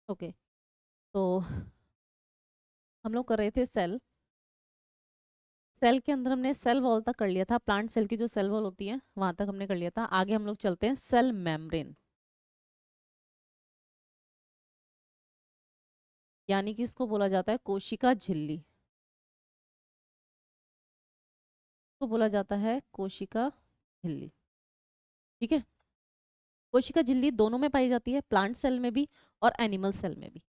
Okay, तो हम लोग कर रहे थे सेल। सेल के अंदर हमने सेल वॉल तक कर लिया था, प्लांट सेल की जो सेल वॉल होती है वहां तक हमने कर लिया था। आगे हम लोग चलते हैं सेल मेम्ब्रेन, यानी कि इसको बोला जाता है कोशिका झिल्ली। इसको बोला जाता है कोशिका झिल्ली। ठीक है, कोशिका झिल्ली दोनों में पाई जाती है, प्लांट सेल में भी और एनिमल सेल में भी।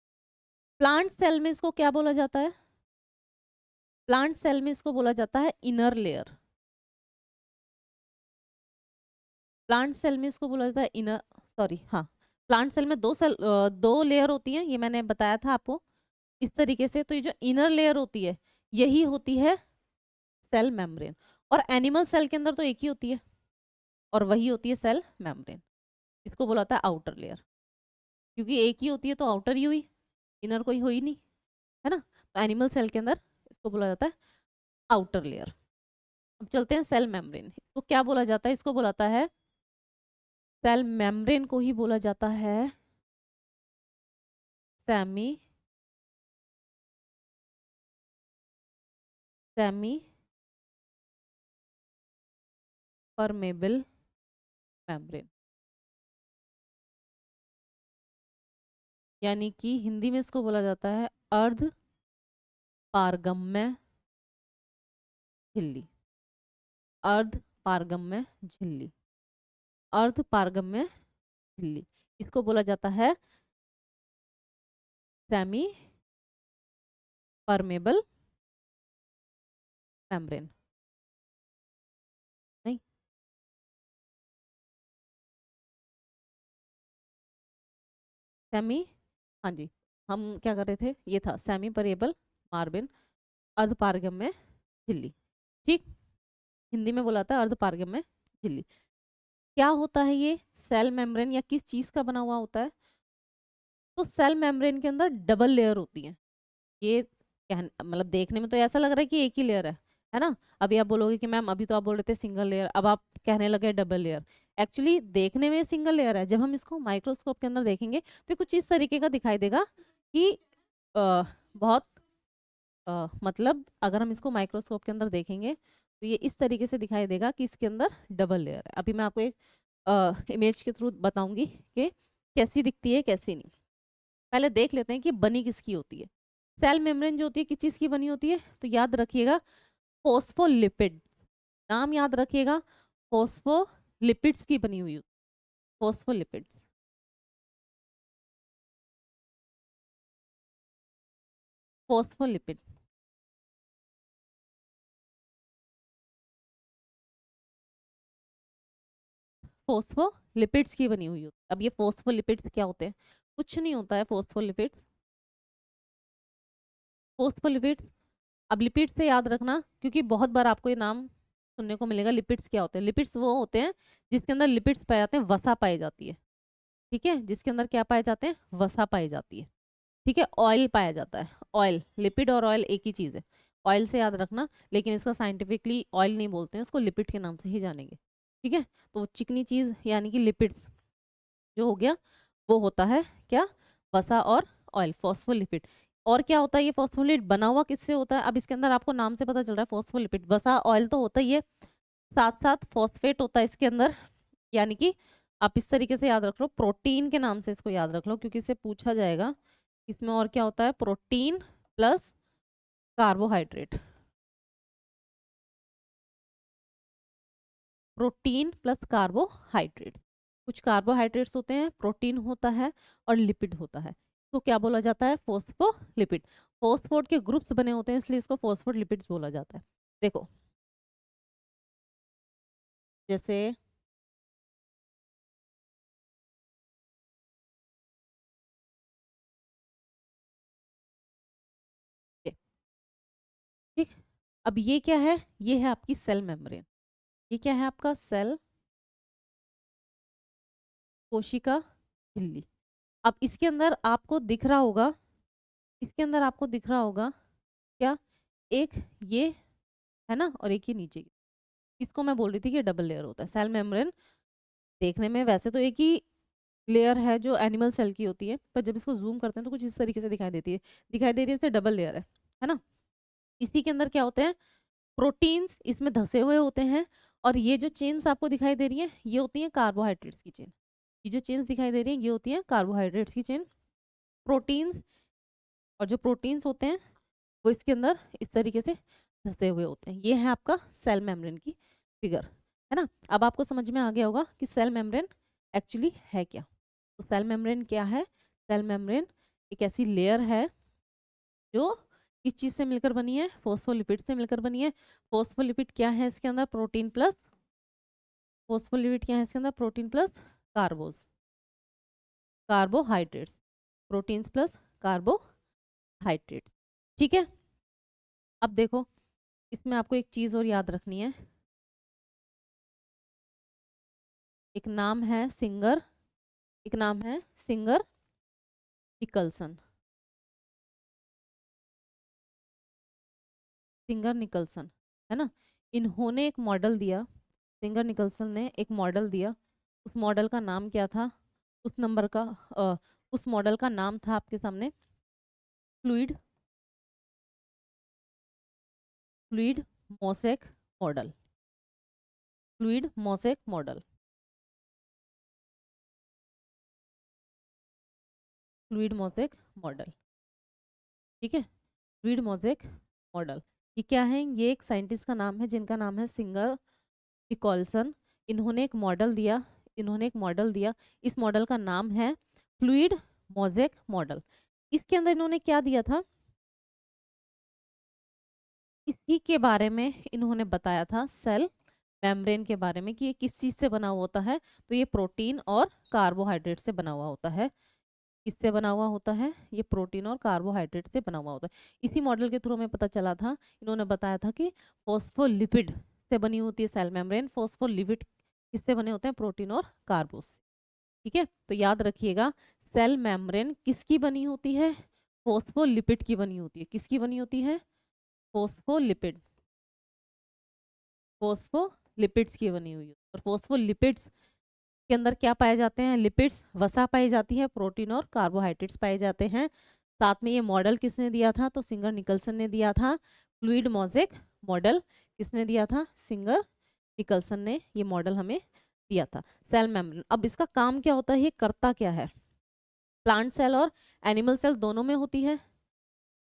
प्लांट सेल में इसको क्या बोला जाता है? प्लांट सेल में इसको बोला जाता है इनर लेयर। प्लांट सेल में इसको बोला जाता है इनर, सॉरी हाँ, प्लांट सेल में दो लेयर होती हैं, ये मैंने बताया था आपको इस तरीके से। तो ये जो इनर लेयर होती है यही होती है सेल मेम्ब्रेन, और एनिमल सेल के अंदर तो एक ही होती है और वही होती है सेल मेम्ब्रेन। इसको बोला जाता है आउटर लेयर, क्योंकि एक ही होती है तो आउटर ही हुई, इनर कोई हो ही नहीं, है ना। तो एनिमल सेल के अंदर इसको बोला जाता है आउटर लेयर। अब चलते हैं सेल मेम्ब्रेन, इसको क्या बोला जाता है? इसको बोला जाता है, सेल मेम्ब्रेन को ही बोला जाता है सेमी सेमी परमेबल मेम्ब्रेन, यानी कि हिंदी में इसको बोला जाता है अर्ध पारगम्य झिल्ली। अर्ध पारगम्य झिल्ली, अर्ध पारगम्य झिल्ली, इसको बोला जाता है सेमी परमेबल मेम्ब्रेन। नहीं, सेमी, हाँ जी, हम क्या कर रहे थे, ये था सेमी परमेबल मार्बिन, अर्ध पारगम्य झिल्ली। ठीक, हिंदी में बोला था अर्ध पारगम्य झिल्ली। क्या होता है ये सेल मेम्ब्रेन, या किस चीज का बना हुआ होता है? तो सेल मेम्ब्रेन के अंदर डबल लेयर होती है। ये मतलब देखने में तो ऐसा लग रहा है कि एक ही लेयर है ना। अभी आप बोलोगे कि मैम अभी तो आप बोल रहे थे सिंगल लेयर, अब आप कहने लगे डबल लेयर। एक्चुअली देखने में सिंगल लेयर है, जब हम इसको माइक्रोस्कोप के अंदर देखेंगे तो कुछ इस तरीके का दिखाई देगा कि बहुत मतलब अगर हम इसको माइक्रोस्कोप के अंदर देखेंगे तो ये इस तरीके से दिखाई देगा कि इसके अंदर डबल लेयर है। अभी मैं आपको एक इमेज के थ्रू बताऊंगी कि कैसी दिखती है कैसी नहीं। पहले देख लेते हैं कि बनी किसकी होती है। सेल मेम्ब्रेन जो होती है किस चीज की बनी होती है? तो याद रखिएगा फोस्फोलिपिड, नाम याद रखिएगा, फोस्फोलिपिड्स की बनी हुई होती है। फोस्फोलिपिड्स, फोस्फोलिपिड, फोस्फोलिपिड्स की बनी हुई होती है। अब ये फोस्फोलिपिड्स क्या होते हैं? कुछ नहीं होता है फोस्फोलिपिड्स। फोस्फोलिपिड्स, अब लिपिड्स से याद रखना, क्योंकि बहुत बार आपको ये नाम सुनने को मिलेगा। लिपिड्स क्या होते हैं? लिपिड्स वो होते हैं जिसके अंदर लिपिड्स पाए जाते हैं, वसा पाई जाती है। ठीक है, जिसके अंदर क्या पाए जाते हैं? वसा पाई जाती है। ठीक है, ऑयल पाया जाता है। ऑयल, लिपिड और ऑयल एक ही चीज है, ऑयल से याद रखना, लेकिन इसका साइंटिफिकली ऑयल नहीं बोलते हैं, उसको लिपिड के नाम से ही जानेंगे। ठीक है, तो चिकनी चीज यानी कि लिपिड्स जो हो गया वो होता है क्या? वसा और ऑयल, फॉस्फोलिपिड। और क्या होता है ये फॉस्फोलिपिड? बना हुआ किससे होता है? अब इसके अंदर आपको नाम से पता चल रहा है फॉस्फोलिपिड, वसा ऑयल तो होता ही है, साथ साथ फॉस्फेट होता है इसके अंदर। यानी कि आप इस तरीके से याद रख लो, प्रोटीन के नाम से इसको याद रख लो, क्योंकि इससे पूछा जाएगा इसमें और क्या होता है, protein plus carbohydrate. Protein plus carbohydrates, कुछ कार्बोहाइड्रेट्स होते हैं, प्रोटीन होता है और लिपिड होता है। तो क्या बोला जाता है? फोस्फोलिपिड। फोस्फोड के ग्रुप्स बने होते हैं इसलिए इसको फोस्फोलिपिड्स बोला जाता है। देखो, जैसे ये, ठीक, अब ये क्या है? ये है आपकी सेल मेम्ब्रेन। ये क्या है आपका? सेल, कोशिका झिल्ली। अब इसके अंदर आपको दिख रहा होगा, इसके अंदर आपको दिख रहा होगा क्या? एक ये है ना, और एक ही नीचे की। इसको मैं बोल रही थी कि डबल लेयर होता है सेल मेम्ब्रेन। देखने में वैसे तो एक ही लेयर है जो एनिमल सेल की होती है, पर जब इसको जूम करते हैं तो कुछ इस तरीके से दिखाई देती है, दिखाई दे रही है, इससे डबल लेयर है ना। इसी के अंदर क्या होते हैं, प्रोटीन्स इसमें धसे हुए होते हैं, और ये जो चेन्स आपको दिखाई दे रही है ये होती है कार्बोहाइड्रेट्स की चेन। ये जो चेन्स दिखाई दे रही है ये होती है कार्बोहाइड्रेट्स की चेन, प्रोटीन्स। और जो प्रोटीन्स होते हैं वो इसके अंदर इस तरीके से धसे हुए होते हैं। ये है आपका सेल मेम्ब्रेन की फिगर, है ना। अब आपको समझ में आ गया होगा कि सेल मेम्ब्रेन एक्चुअली है क्या। तो सेल मेम्ब्रेन क्या है, सेल मेम्ब्रेन एक ऐसी लेयर है जो किस चीज से मिलकर बनी है, फोस्फोलिपिड से मिलकर बनी है। फोस्फोलिपिड क्या है इसके अंदर, प्रोटीन प्लस, फोस्फोलिपिड क्या है इसके अंदर, protein plus कार्बोज, carbohydrates, proteins plus carbohydrates. ठीक है। अब देखो इसमें आपको एक चीज और याद रखनी है, एक नाम है सिंगर, एक नाम है सिंगर निकल्सन, सिंगर निकल्सन, है ना। इन्होंने एक मॉडल दिया, सिंगर निकल्सन ने एक मॉडल दिया। उस मॉडल का नाम क्या था, उस नंबर का उस मॉडल का नाम था आपके सामने fluid, fluid mosaic model, fluid mosaic model, fluid mosaic model. ठीक है, फ्लूइड मोसेक मॉडल। ये क्या है, ये एक साइंटिस्ट का नाम है जिनका नाम है सिंगर निकोल्सन। इन्होंने एक मॉडल दिया, इन्होंने एक मॉडल दिया, इस मॉडल का नाम है फ्लूइड मोजेक मॉडल। इसके अंदर इन्होंने क्या दिया था, इसी के बारे में इन्होंने बताया था सेल मेम्ब्रेन के बारे में कि ये किस चीज से बना हुआ होता है। तो ये प्रोटीन और कार्बोहाइड्रेट से बना हुआ होता है। किससे बना हुआ होता है, ये प्रोटीन और कार्बोहाइड्रेट से बना हुआ होता है। इसी मॉडल के थ्रू हमें पता चला था, इन्होंने बताया था कि फॉस्फोलिपिड से बनी होती है सेल मेम्ब्रेन। फॉस्फोलिपिड किससे बने होते हैं, प्रोटीन और कार्बो से। ठीक है, तो याद रखिएगा सेल मेम्ब्रेन किसकी बनी होती है, फॉस्फोलिपिड की बनी होती है। किसकी बनी होती है, फोस्फोलिपिड, फोस्फोलिपिड्स की बनी हुई है। और फोस्फोलिपिड्स के अंदर क्या पाए जाते हैं, लिपिड्स, वसा पाई जाती है, प्रोटीन और कार्बोहाइड्रेट्स पाए जाते हैं। साथ में ये मॉडल किसने दिया था, तो सिंगर निकल्सन ने दिया था। फ्लूइड मोजेक मॉडल किसने दिया था, सिंगर निकल्सन ने ये मॉडल हमें दिया था। सेल मेम्ब्रेन, अब इसका काम क्या होता है, ये करता क्या है। प्लांट सेल और एनिमल सेल दोनों में होती है,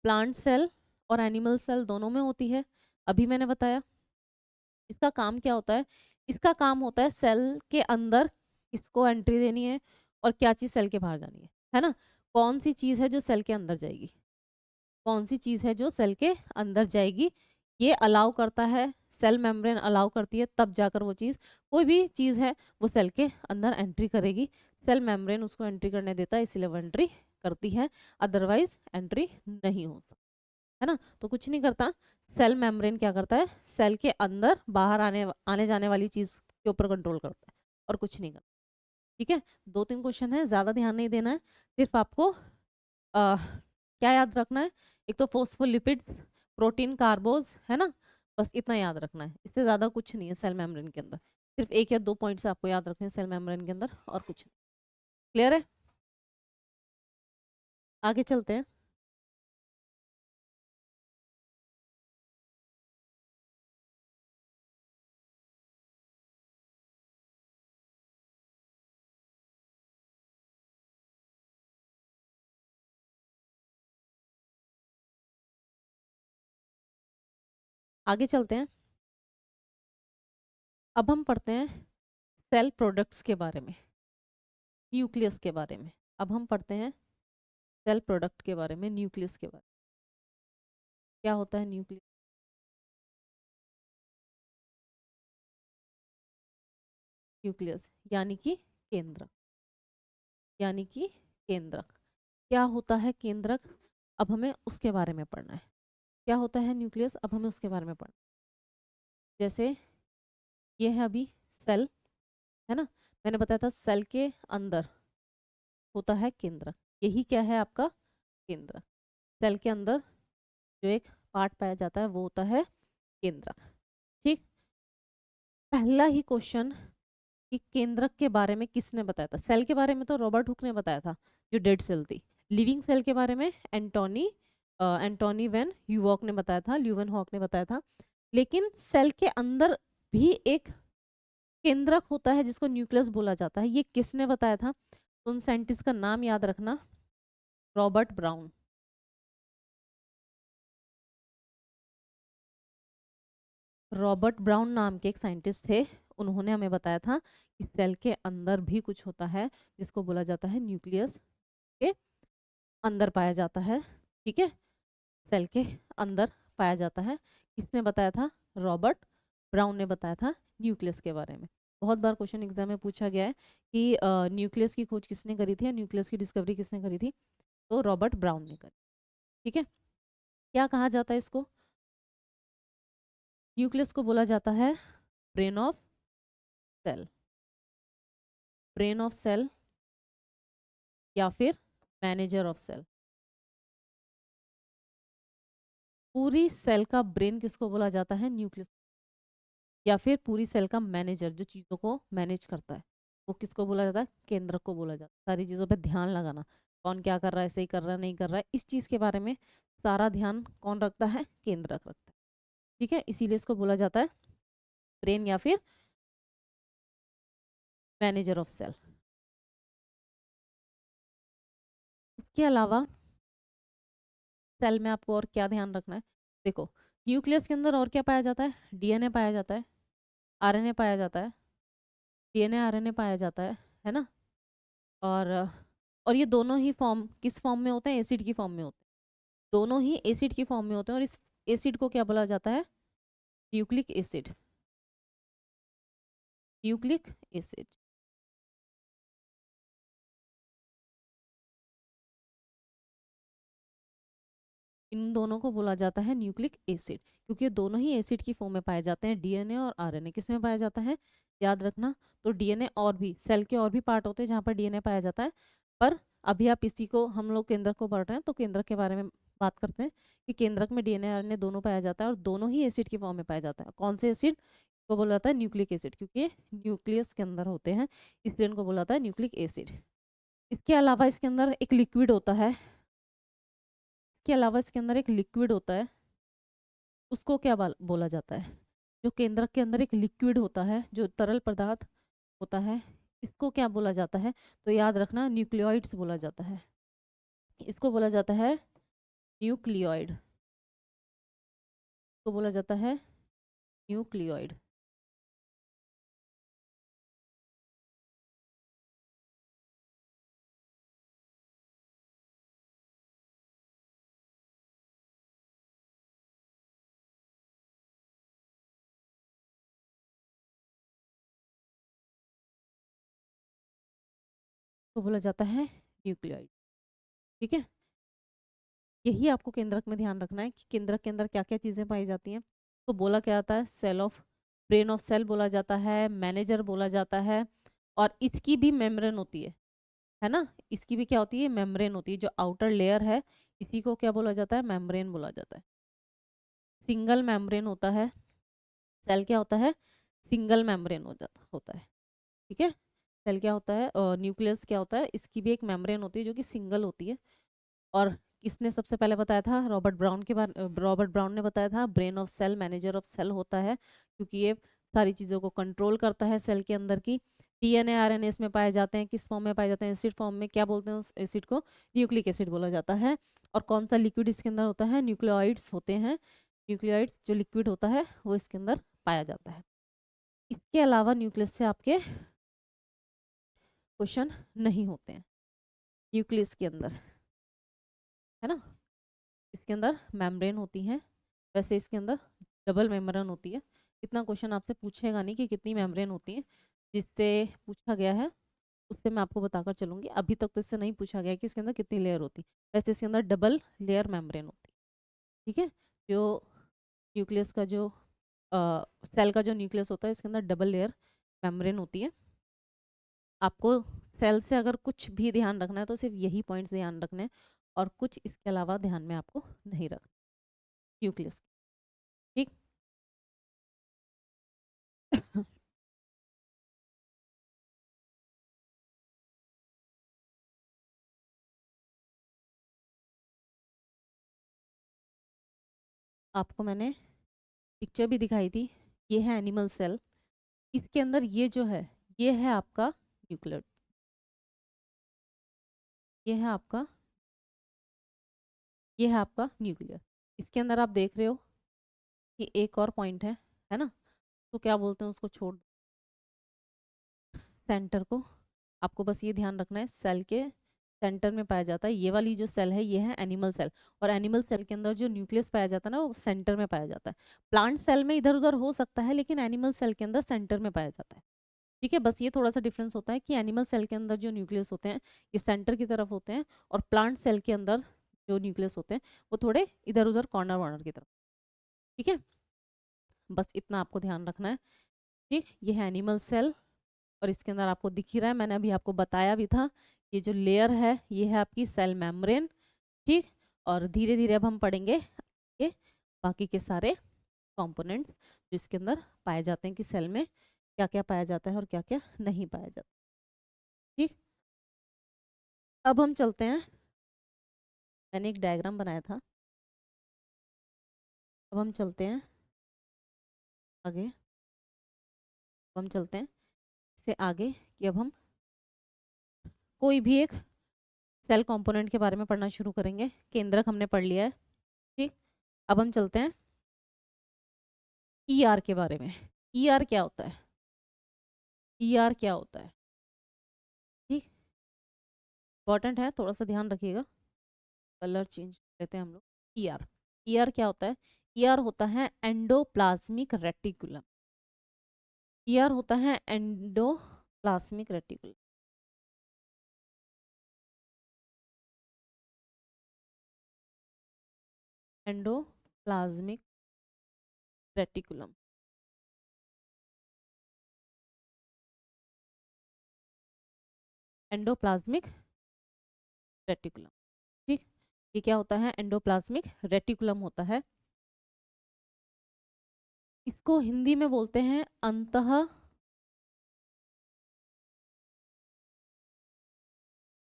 प्लांट सेल और एनिमल सेल दोनों में होती है, अभी मैंने बताया। इसका काम क्या होता है, इसका काम होता है सेल के अंदर किसको एंट्री देनी है और क्या चीज़ सेल के बाहर जानी है ना। कौन सी चीज़ है जो सेल के अंदर जाएगी, कौन सी चीज़ है जो सेल के अंदर जाएगी, ये अलाउ करता है, सेल मेम्ब्रेन अलाउ करती है, तब जाकर वो चीज़, कोई भी चीज़ है वो सेल के अंदर एंट्री करेगी। सेल मेम्ब्रेन उसको एंट्री करने देता है, इसलिए वो एंट्री करती है, अदरवाइज एंट्री नहीं होता, है ना। तो कुछ नहीं करता, सेल मेम्ब्रेन क्या करता है, सेल के अंदर बाहर आने आने जाने वाली चीज़ के ऊपर कंट्रोल करता है, और कुछ नहीं करता। ठीक है, 2-3 क्वेश्चन है, ज़्यादा ध्यान नहीं देना है, सिर्फ आपको क्या याद रखना है, एक तो फोस्फोलिपिड्स, प्रोटीन, कार्बोज, है ना, बस इतना याद रखना है, इससे ज़्यादा कुछ नहीं है सेल मेम्ब्रेन के अंदर। सिर्फ 1 या 2 पॉइंट्स आपको याद रखने हैं सेल मेम्ब्रेन के अंदर, और कुछ नहीं। क्लियर है, आगे चलते हैं। आगे चलते हैं, अब हम पढ़ते हैं सेल प्रोडक्ट्स के बारे में, न्यूक्लियस के बारे में। अब हम पढ़ते हैं सेल प्रोडक्ट के बारे में, न्यूक्लियस के बारे में। क्या होता है न्यूक्लियस, न्यूक्लियस यानी कि केंद्रक, यानी कि केंद्रक। क्या होता है केंद्रक, अब हमें उसके बारे में पढ़ना है। क्या होता है न्यूक्लियस, अब हमें उसके बारे में पढ़ना है। जैसे ये है अभी सेल, है ना, मैंने बताया था सेल के अंदर होता है केंद्रक, यही क्या है आपका केंद्रक। सेल के अंदर जो एक पार्ट पाया जाता है वो होता है केंद्रक। ठीक, पहला ही क्वेश्चन कि केंद्रक के बारे में किसने बताया था? सेल के बारे में तो रॉबर्ट हुक ने बताया था, जो डेड सेल थी। लिविंग सेल के बारे में एंटोनी वैन ह्यूवॉक ने बताया था, ल्यूवन हॉक ने बताया था। लेकिन सेल के अंदर भी एक केंद्रक होता है जिसको न्यूक्लियस बोला जाता है, ये किसने बताया था? तो उन साइंटिस्ट का नाम याद रखना, रॉबर्ट ब्राउन। रॉबर्ट ब्राउन नाम के एक साइंटिस्ट थे, उन्होंने हमें बताया था कि सेल के अंदर भी कुछ होता है जिसको बोला जाता है न्यूक्लियस के अंदर पाया जाता है। ठीक है, सेल के अंदर पाया जाता है। किसने बताया था? रॉबर्ट ब्राउन ने बताया था न्यूक्लियस के बारे में। बहुत बार क्वेश्चन एग्जाम में पूछा गया है कि न्यूक्लियस की खोज किसने करी थी या न्यूक्लियस की डिस्कवरी किसने करी थी? तो रॉबर्ट ब्राउन ने करी। ठीक है, क्या कहा जाता है इसको? न्यूक्लियस को बोला जाता है brain of cell, brain of cell या फिर मैनेजर ऑफ सेल। पूरी सेल का ब्रेन किसको बोला जाता है? न्यूक्लियस। या फिर पूरी सेल का मैनेजर, जो चीज़ों को मैनेज करता है, वो किसको बोला जाता है? केंद्रक को बोला जाता है। सारी चीज़ों पे ध्यान लगाना, कौन क्या कर रहा है, सही कर रहा है नहीं कर रहा है, इस चीज़ के बारे में सारा ध्यान कौन रखता है? केंद्रक रखता है। ठीक है, इसीलिए इसको बोला जाता है ब्रेन या फिर मैनेजर ऑफ सेल। उसके अलावा सेल में आपको और क्या ध्यान रखना है? देखो, न्यूक्लियस के अंदर और क्या पाया जाता है? डीएनए पाया जाता है, आरएनए पाया जाता है, डीएनए आरएनए पाया जाता है ना? और ये दोनों ही फॉर्म किस फॉर्म में होते हैं? एसिड की फॉर्म में होते हैं। दोनों ही एसिड की फॉर्म में होते हैं, और इस एसिड को क्या बोला जाता है? Nucleic acid. Nucleic acid. इन दोनों को बोला जाता है न्यूक्लिक एसिड, क्योंकि ये दोनों ही एसिड की फॉर्म में पाए जाते हैं। डीएनए और आरएनए किस में पाया जाता है? याद रखना। तो डीएनए और भी सेल के और भी पार्ट होते हैं जहाँ पर डीएनए पाया जाता है, पर अभी आप इसी को, हम लोग केंद्रक को पढ़ रहे हैं तो केंद्रक के बारे में बात करते हैं कि केंद्रक में डीएनए आरएनए दोनों पाया जाता है, और दोनों ही एसिड की फॉर्म में पाया जाता है। कौन से एसिड को बोला जाता है? न्यूक्लिक एसिड, क्योंकि ये न्यूक्लियस के अंदर होते हैं, इसलिए इनको बोला जाता है न्यूक्लिक एसिड। इसके अलावा इसके अंदर एक लिक्विड होता है, इसके अलावा इसके अंदर एक लिक्विड होता है, उसको क्या बोला जाता है? जो केंद्रक के अंदर एक लिक्विड होता है, जो तरल पदार्थ होता है, इसको क्या बोला जाता है? तो याद रखना, न्यूक्लियोइड्स बोला जाता है। इसको बोला जाता है न्यूक्लियोइड, को बोला जाता है न्यूक्लियोइड। को बोला जाता है न्यूक्लियोइड। ठीक है, यही आपको केंद्रक में ध्यान रखना है कि केंद्रक के अंदर क्या क्या चीज़ें पाई जाती हैं। तो बोला क्या जाता है? Cell of brain of cell बोला जाता है, मैनेजर बोला जाता है, और इसकी भी मेम्ब्रेन होती है ना? इसकी भी क्या होती है? मेम्ब्रेन होती है। जो आउटर लेयर है, इसी को क्या बोला जाता है? मेम्ब्रेन बोला जाता है। सिंगल मेम्ब्रेन होता है सेल। क्या होता है? सिंगल मेम्ब्रेन होता है। ठीक है, सेल क्या होता है? न्यूक्लियस क्या होता है? इसकी भी एक मेम्ब्रेन होती है जो कि सिंगल होती है। और किसने सबसे पहले बताया था? रॉबर्ट ब्राउन के बारे रॉबर्ट ब्राउन ने बताया था brain of cell, manager of cell होता है, क्योंकि ये सारी चीज़ों को कंट्रोल करता है सेल के अंदर की। डीएनए आरएनए इसमें पाए जाते हैं, किस फॉर्म में पाए जाते हैं? एसिड फॉर्म में। क्या बोलते हैं उस एसिड को? न्यूक्लिक एसिड बोला जाता है। और कौन सा लिक्विड इसके अंदर होता है? न्यूक्लियोइड्स होते हैं। न्यूक्लियोइड्स जो लिक्विड होता है वो इसके अंदर पाया जाता है। इसके अलावा न्यूक्लियस से आपके क्वेश्चन नहीं होते हैं न्यूक्लियस के अंदर, है ना? इसके अंदर मेम्ब्रेन होती हैं, वैसे इसके अंदर डबल मेम्ब्रेन होती है। इतना क्वेश्चन आपसे पूछेगा नहीं कि कितनी मेम्ब्रेन होती है, जिससे पूछा गया है उससे मैं आपको बताकर चलूँगी। अभी तक तो इससे नहीं पूछा गया कि इसके अंदर कितनी लेयर होती है। वैसे इसके अंदर डबल लेयर मेम्ब्रेन होती है। ठीक है, जो न्यूक्लियस का जो सेल का जो न्यूक्लियस होता है, इसके अंदर डबल लेयर मेम्ब्रेन होती है। आपको सेल से अगर कुछ भी ध्यान रखना है तो सिर्फ यही पॉइंट्स ध्यान रखने हैं, और कुछ इसके अलावा ध्यान में आपको नहीं रखना न्यूक्लियस। ठीक आपको मैंने पिक्चर भी दिखाई थी, ये है एनिमल सेल। इसके अंदर ये जो है, ये है आपका न्यूक्लियर, ये है आपका, ये है आपका न्यूक्लियर। इसके अंदर आप देख रहे हो कि एक और पॉइंट है ना, तो क्या बोलते हैं उसको, छोड़ सेंटर को। आपको बस ये ध्यान रखना है, सेल के सेंटर में पाया जाता है। ये वाली जो सेल है ये है एनिमल सेल, और एनिमल सेल के अंदर जो न्यूक्लियस पाया जाता है ना, वो सेंटर में पाया जाता है। प्लांट सेल में इधर उधर हो सकता है, लेकिन एनिमल सेल के अंदर सेंटर में पाया जाता है। ठीक है, बस ये थोड़ा सा डिफरेंस होता है कि एनिमल सेल के अंदर जो न्यूक्लियस होते हैं ये सेंटर की तरफ होते हैं, और प्लांट सेल के अंदर जो न्यूक्लियस होते हैं वो थोड़े इधर उधर कॉर्नर वॉर्नर की तरफ। ठीक है, बस इतना आपको ध्यान रखना है। ठीक, ये है एनिमल सेल, और इसके अंदर आपको दिख ही रहा है, मैंने अभी आपको बताया भी था, ये जो लेयर है ये है आपकी सेल मेम्ब्रेन। ठीक, और धीरे धीरे अब हम पढ़ेंगे ये बाकी के सारे कंपोनेंट्स जो इसके अंदर पाए जाते हैं कि सेल में क्या क्या पाया जाता है और क्या क्या नहीं पाया जाता। ठीक, अब हम चलते हैं, मैंने एक डायग्राम बनाया था, अब हम चलते हैं आगे, अब हम चलते हैं इससे आगे कि अब हम कोई भी एक सेल कंपोनेंट के बारे में पढ़ना शुरू करेंगे। केंद्रक हमने पढ़ लिया है। ठीक, अब हम चलते हैं ईआर के बारे में। ईआर क्या होता है, ईआर क्या होता है? ठीक, इंपॉर्टेंट है, थोड़ा सा ध्यान रखिएगा। कलर चेंज लेते हैं हम लोग। ईआर, ईआर क्या होता है? ईआर होता है एंडोप्लाज्मिक रेटिकुलम। ईआर होता है endoplasmic reticulum. Endoplasmic reticulum, endoplasmic reticulum. ठीक, ये क्या होता है? एंडोप्लाज्मिक रेटिकुलम होता है। इसको हिंदी में बोलते हैं अंतः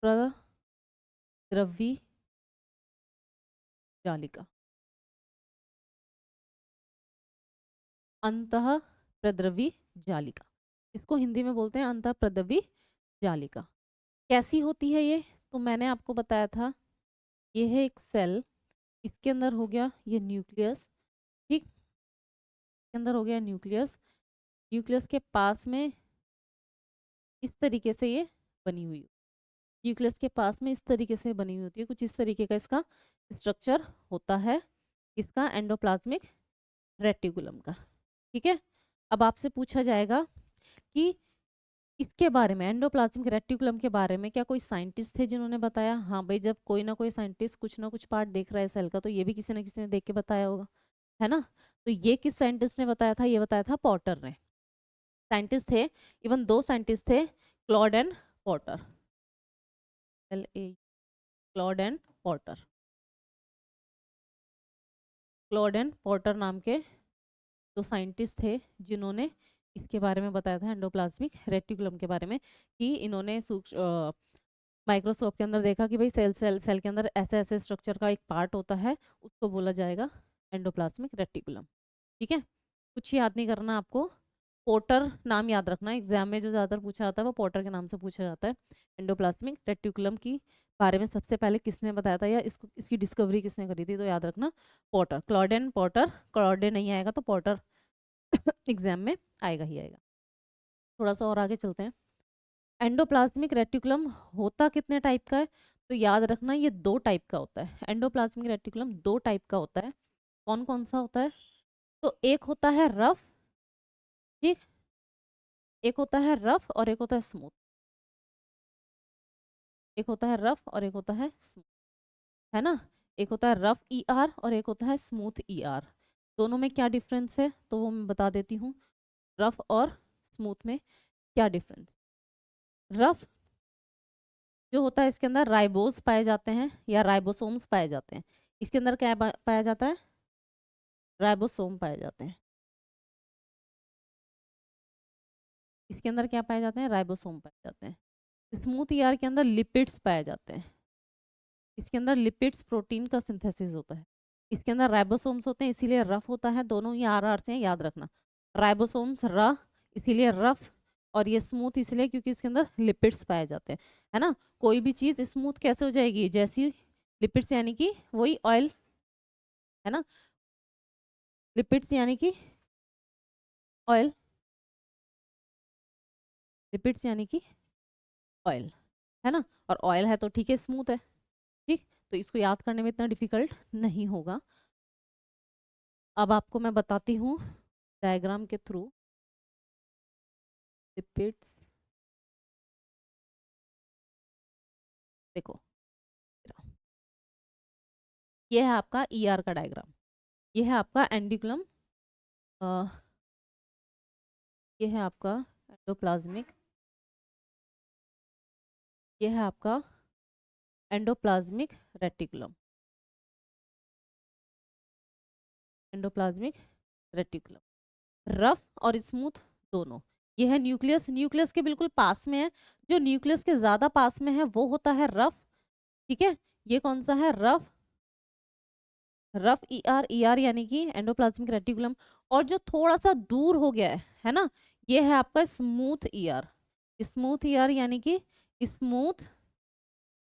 प्रद्रवी जालिका। अंतः प्रद्रवी जालिका, इसको हिंदी में बोलते हैं अंतः प्रद्रवी जालिका। कैसी होती है ये? तो मैंने आपको बताया था, ये है एक सेल, इसके अंदर हो गया ये न्यूक्लियस। ठीक, इसके अंदर हो गया न्यूक्लियस, न्यूक्लियस के पास में इस तरीके से ये बनी हुई, न्यूक्लियस के पास में इस तरीके से बनी हुई होती है, कुछ इस तरीके का इसका स्ट्रक्चर होता है, इसका एंडोप्लाज्मिक रेटिकुलम का। ठीक है, अब आपसे पूछा जाएगा कि इसके बारे में, एंडोप्लाज्मिक रेटिकुलम के बारे में क्या कोई साइंटिस्ट थे जिन्होंने बताया? हाँ भाई, जब कोई ना कोई साइंटिस्ट कुछ ना कुछ पार्ट देख रहा है सेल का, तो ये भी किसी ना किसी ने देख के बताया होगा, है ना? तो ये किस साइंटिस्ट ने बताया था? ये बताया था पॉटर ने। साइंटिस्ट थे, इवन दो साइंटिस्ट थे, Claude and Potter, Claude and Potter, Claude and Potter नाम के दो साइंटिस्ट थे जिन्होंने इसके बारे में बताया था, एंडोप्लाज्मिक रेटिकुलम के बारे में, कि इन्होंने सूक्ष्म माइक्रोस्कोप के अंदर देखा कि भाई सेल के अंदर ऐसे ऐसे स्ट्रक्चर का एक पार्ट होता है, उसको बोला जाएगा एंडोप्लाज्मिक रेटिकुलम। ठीक है, कुछ याद नहीं करना आपको, पोर्टर नाम याद रखना, एग्जाम में जो ज़्यादातर पूछा जाता है वो पोर्टर के नाम से पूछा जाता है। एंडोप्लाज्मिक रेटिकुलम की बारे में सबसे पहले किसने बताया था, या इसकी डिस्कवरी किसने करी थी? तो याद रखना पोर्टर, क्लॉडेन पॉटर, क्लॉडे नहीं आएगा तो पोर्टर एग्जाम में आएगा ही आएगा। थोड़ा सा और आगे चलते हैं। एंडोप्लाज्मिक रेटिकुलम होता कितने टाइप का है? तो याद रखना ये दो टाइप का होता है, एंडोप्लाज्मिक रेटिकुलम दो टाइप का होता है। कौन कौन सा होता है? तो एक होता है रफ, ठीक, एक होता है रफ और एक होता है स्मूथ, एक होता है रफ और एक होता है स्मूथ, है ना? एक होता है रफ ईआर और एक होता है स्मूथ ईआर। दोनों में क्या डिफरेंस है तो वो मैं बता देती हूँ, रफ और स्मूथ में क्या डिफरेंस। रफ जो होता है इसके अंदर राइबोस पाए जाते हैं या राइबोसोम्स पाए जाते हैं। इसके अंदर क्या पाया जाता है? राइबोसोम पाए जाते हैं। इसके अंदर क्या पाए जाते हैं? राइबोसोम पाए जाते हैं। स्मूथ ईआर के अंदर लिपिड्स पाए जाते हैं, इसके अंदर लिपिड्स प्रोटीन का सिंथेसिस होता है, इसके अंदर राइबोसोम्स होते हैं इसीलिए रफ होता है, दोनों ही आर से हैं, याद रखना। राइबोसोम्स र इसीलिए रफ, और ये स्मूथ इसलिए क्योंकि इसके अंदर लिपिड्स पाए जाते हैं, है ना। कोई भी चीज स्मूथ कैसे हो जाएगी, जैसी लिपिड्स यानी कि वही ऑयल, है ना, लिपिड्स यानी कि ऑयल, लिपिड्स यानी कि ऑयल, है ना। और ऑयल है तो ठीक है, स्मूथ है, ठीक। तो इसको याद करने में इतना डिफिकल्ट नहीं होगा। अब आपको मैं बताती हूँ डायग्राम के थ्रू लिपिड्स। देखो, ये है आपका ईआर का डायग्राम, ये है आपका एंडिकुलम, ये है आपका एंडोप्लाज्मिक, ये है आपका endoplasmic reticulum, endoplasmic reticulum, rough और स्मूथ दोनों। ये है न्यूक्लियस, न्यूक्लियस के बिल्कुल पास में है, जो न्यूक्लियस के ज्यादा पास में है वो होता है रफ, ठीक है। ये कौन सा है, रफ, रफ ईआर, ईआर यानी कि एंडोप्लाज्मिक रेटिकुलम। और जो थोड़ा सा दूर हो गया है ना, ये है आपका स्मूथ ईआर, स्मूथ ईआर यानी कि स्मूथ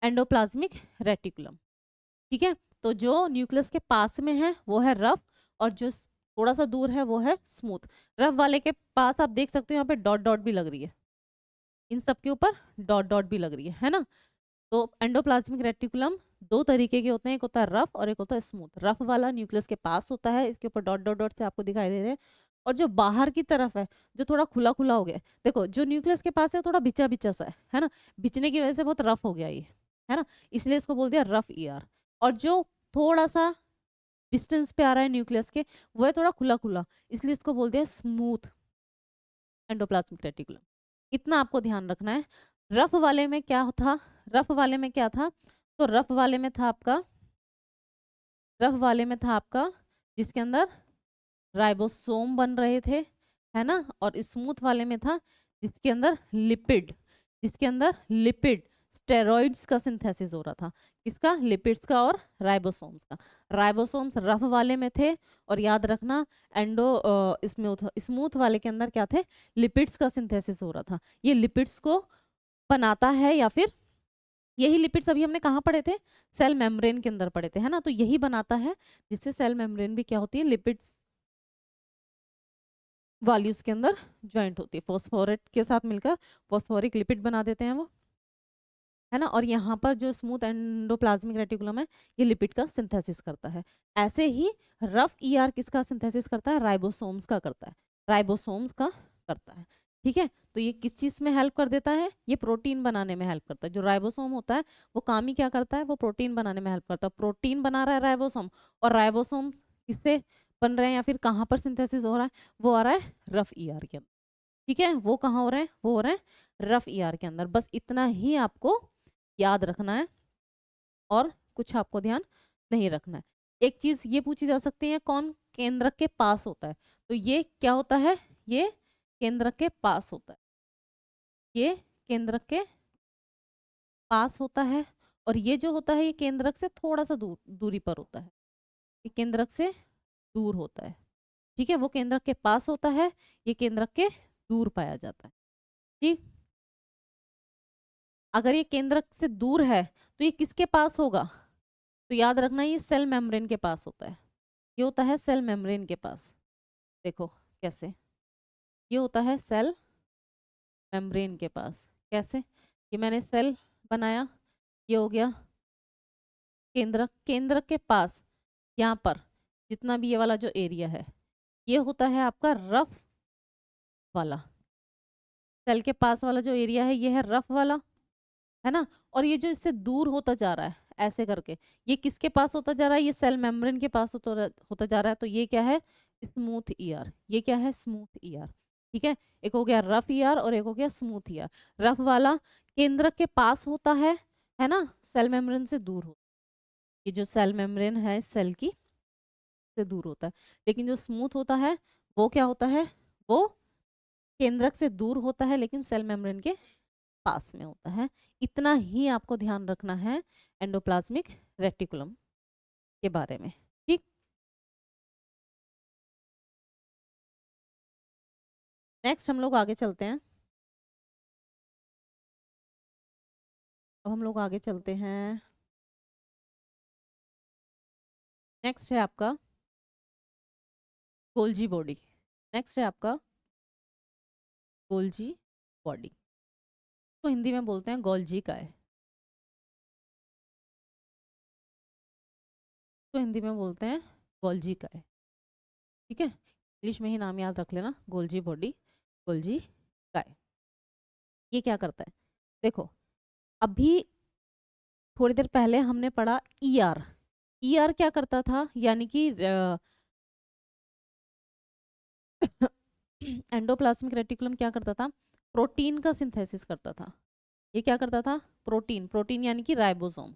एंडोप्लाज्मिक रेटिकुलम, ठीक है। तो जो न्यूक्लियस के पास में है वो है रफ, और जो थोड़ा सा दूर है वो है स्मूथ। रफ वाले के पास आप देख सकते हो यहाँ पे डॉट डॉट भी लग रही है, इन सब के ऊपर डॉट डॉट भी लग रही है ना। तो एंडोप्लाज्मिक रेटिकुलम दो तरीके के होते हैं, एक होता है रफ और एक होता है स्मूथ। रफ वाला न्यूक्लियस के पास होता है, इसके ऊपर डॉट डॉट डॉट से आपको दिखाई दे रहे हैं। और जो बाहर की तरफ है, जो थोड़ा खुला खुला हो गया, देखो जो न्यूक्लियस के पास है थोड़ा बिचा बिचा सा है ना, बिचने की वजह से बहुत रफ हो गया ये, है ना, इसलिए इसको बोल दिया रफ ईआर। और जो थोड़ा सा डिस्टेंस पे आ रहा है न्यूक्लियस के, वो है थोड़ा खुला खुला, इसलिए इसको बोल दिया स्मूथ एंडोप्लाज्मिक रेटिकुलम। इतना आपको ध्यान रखना है। रफ वाले में क्या था, रफ वाले में क्या था, तो रफ वाले में था आपका, रफ वाले में था आपका जिसके अंदर राइबोसोम बन रहे थे, है ना। और स्मूथ वाले में था जिसके अंदर लिपिड, जिसके अंदर लिपिड स्टेरॉइड्स का सिंथेसिस हो रहा था, किसका, लिपिड्स का और राइबोसोम्स का। राइबोसोम्स रफ वाले में थे, और याद रखना स्मूथ स्मूथ वाले के अंदर क्या थे, लिपिड्स का सिंथेसिस हो रहा था। ये लिपिड्स को बनाता है, या फिर यही लिपिड्स अभी हमने कहाँ पढ़े थे, सेल मेम्ब्रेन के अंदर पढ़े थे, है ना। तो यही बनाता है जिससे सेल मेम्ब्रेन भी क्या होती है, लिपिड्स वॉल्यूज के अंदर ज्वाइंट होती है, फॉस्फोरेट के साथ मिलकर फॉस्फोरिक लिपिड बना देते हैं वो, है ना। और यहाँ पर जो स्मूथ एंडोप्लाज्मिक रेटिकुलम है, ये लिपिड का सिंथेसिस करता है। ऐसे ही रफ ईआर किसका सिंथेसिस करता है, राइबोसोम्स का करता है, राइबोसोम्स का करता है, ठीक है। तो ये किस चीज में हेल्प कर देता है, ये प्रोटीन बनाने में हेल्प करता है। जो राइबोसोम होता है वो काम ही क्या करता है, वो प्रोटीन बनाने में हेल्प करता है। प्रोटीन बना रहा है राइबोसोम, और राइबोसोम किससे बन रहे हैं या फिर कहाँ पर सिंथेसिस हो रहा है, वो आ रहा है रफ ईआर के अंदर, ठीक है। वो कहाँ हो रहे हैं, वो हो रहे हैं रफ ईआर के अंदर। बस इतना ही आपको याद रखना है, और कुछ आपको ध्यान नहीं रखना है। एक चीज ये पूछी जा सकती है, कौन केंद्रक के पास होता है, तो ये क्या होता है, ये केंद्रक के पास होता है, ये केंद्रक के पास होता है। और ये जो होता है ये केंद्रक से थोड़ा सा दूरी पर होता है, ये केंद्रक से दूर होता है, ठीक है। वो केंद्रक के पास होता है, ये केंद्रक के दूर पाया जाता है, ठीक। अगर ये केंद्रक से दूर है तो ये किसके पास होगा, तो याद रखना ये सेल मेम्ब्रेन के पास होता है, ये होता है सेल मेम्ब्रेन के पास। देखो कैसे, ये होता है सेल मेम्ब्रेन के पास, कैसे, ये मैंने सेल बनाया, ये हो गया केंद्रक, केंद्रक के पास यहाँ पर जितना भी ये वाला जो एरिया है, ये होता है आपका रफ वाला, सेल के पास वाला जो एरिया है ये है रफ वाला, है ना। और ये जो इससे दूर होता जा रहा है ऐसे करके, ये किसके पास होता जा रहा है, ये सेल मेम्ब्रेन के पास होता जा रहा है। तो ये क्या है, स्मूथ ईआर, ये क्या है, स्मूथ ईआर, ठीक है। एक हो गया रफ ईआर और एक हो गया स्मूथ ईआर। रफ वाला केंद्रक के पास होता है ना, सेल मेम्ब्रेन से दूर होता है, ये जो सेल मेम्ब्रेन है सेल की से दूर होता है। लेकिन जो स्मूथ होता है वो क्या होता है, वो केंद्रक से दूर होता है लेकिन सेल मेम्ब्रेन के पास में होता है। इतना ही आपको ध्यान रखना है एंडोप्लाज्मिक रेटिकुलम के बारे में, ठीक। नेक्स्ट हम लोग आगे चलते हैं। अब हम लोग आगे चलते हैं। नेक्स्ट है आपका गोल्जी बॉडी। नेक्स्ट है आपका गोल्जी बॉडी, तो हिंदी में बोलते हैं गोल्जी काय। तो हिंदी में बोलते हैं गोल्जी काय। ठीक है, इंग्लिश में ही नाम याद रख लेना, गोल्जी बॉडी, गोल्जी काय। ये क्या करता है, देखो अभी थोड़ी देर पहले हमने पढ़ा ईआर। ईआर क्या करता था, यानी कि एंडोप्लाज्मिक रेटिकुलम क्या करता था, प्रोटीन का सिंथेसिस करता था। ये क्या करता था, प्रोटीन, प्रोटीन यानी कि राइबोसोम,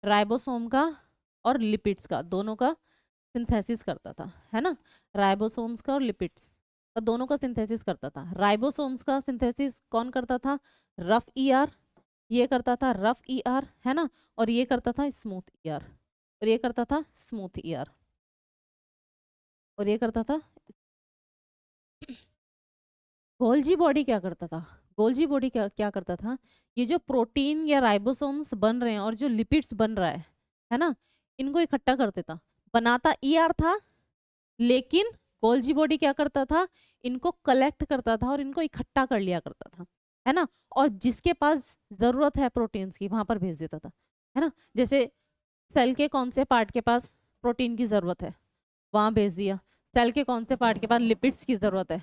राइबोसोम का और लिपिड्स का, दोनों का सिंथेसिस करता था, है ना। राइबोसोम्स का और लिपिड्स का दोनों का सिंथेसिस करता था। राइबोसोम्स का सिंथेसिस कौन करता था, रफ ईआर, ये करता था रफ ईआर, है ना, और ये करता था स्मूथ ईआर, और ये करता था स्मूथ ईआर, और ये करता था। गोल्जी बॉडी क्या करता था, गोल्जी बॉडी क्या क्या करता था, ये जो प्रोटीन या राइबोसोम्स बन रहे हैं और जो लिपिड्स बन रहा है ना, इनको इकट्ठा कर देता। बनाता ईआर था, लेकिन गोल्जी बॉडी क्या करता था, इनको कलेक्ट करता था और इनको इकट्ठा कर लिया करता था, है ना। और जिसके पास जरूरत है प्रोटीन्स की वहां पर भेज देता था, है ना। जैसे सेल के कौन से पार्ट के पास प्रोटीन की जरूरत है, वहां भेज दिया। सेल के कौन से पार्ट के पास लिपिड्स की जरूरत है,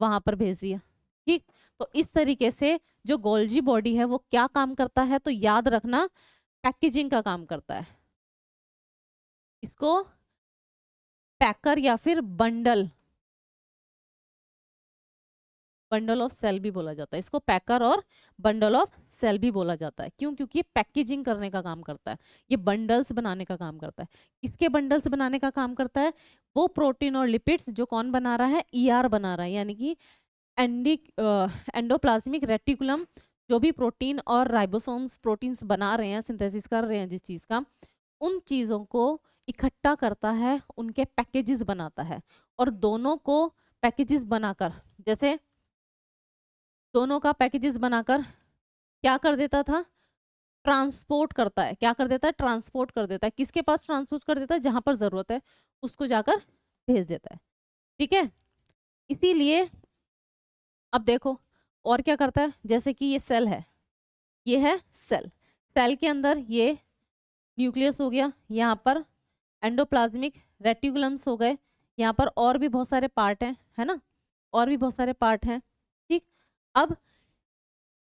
वहां पर भेज दिया। ठीक, तो इस तरीके से जो गोल्जी बॉडी है वो क्या काम करता है, तो याद रखना पैकेजिंग का काम करता है। इसको पैकर या फिर बंडल, बंडल ऑफ सेल भी बोला जाता है। इसको पैकर और बंडल ऑफ सेल भी बोला जाता है। क्यों, क्योंकि ये पैकेजिंग करने का काम करता है, ये बंडल्स बनाने का काम करता है। किसके बंडल्स बनाने का काम करता है, वो प्रोटीन और लिपिड्स जो कौन बना रहा है, ईआर बना रहा है, यानी कि एंडोप्लाज्मिक रेटिकुलम, जो भी प्रोटीन और राइबोसोम्स प्रोटीन्स बना रहे हैं, सिंथेसिस कर रहे हैं जिस चीज का, उन चीजों को इकट्ठा करता है, उनके पैकेजेस बनाता है। और दोनों को पैकेजेस बनाकर, जैसे दोनों का पैकेजेस बनाकर क्या कर देता था, ट्रांसपोर्ट करता है। क्या कर देता है, ट्रांसपोर्ट कर देता है। किसके पास ट्रांसपोर्ट कर देता है, जहां पर जरूरत है उसको जाकर भेज देता है। ठीक है, इसीलिए अब देखो और क्या करता है, जैसे कि ये सेल है, ये है सेल, सेल के अंदर ये न्यूक्लियस हो गया, यहाँ पर एंडोप्लाज्मिक रेटिकुलम्स हो गए, यहाँ पर और भी बहुत सारे पार्ट हैं, है ना, और भी बहुत सारे पार्ट हैं। ठीक, अब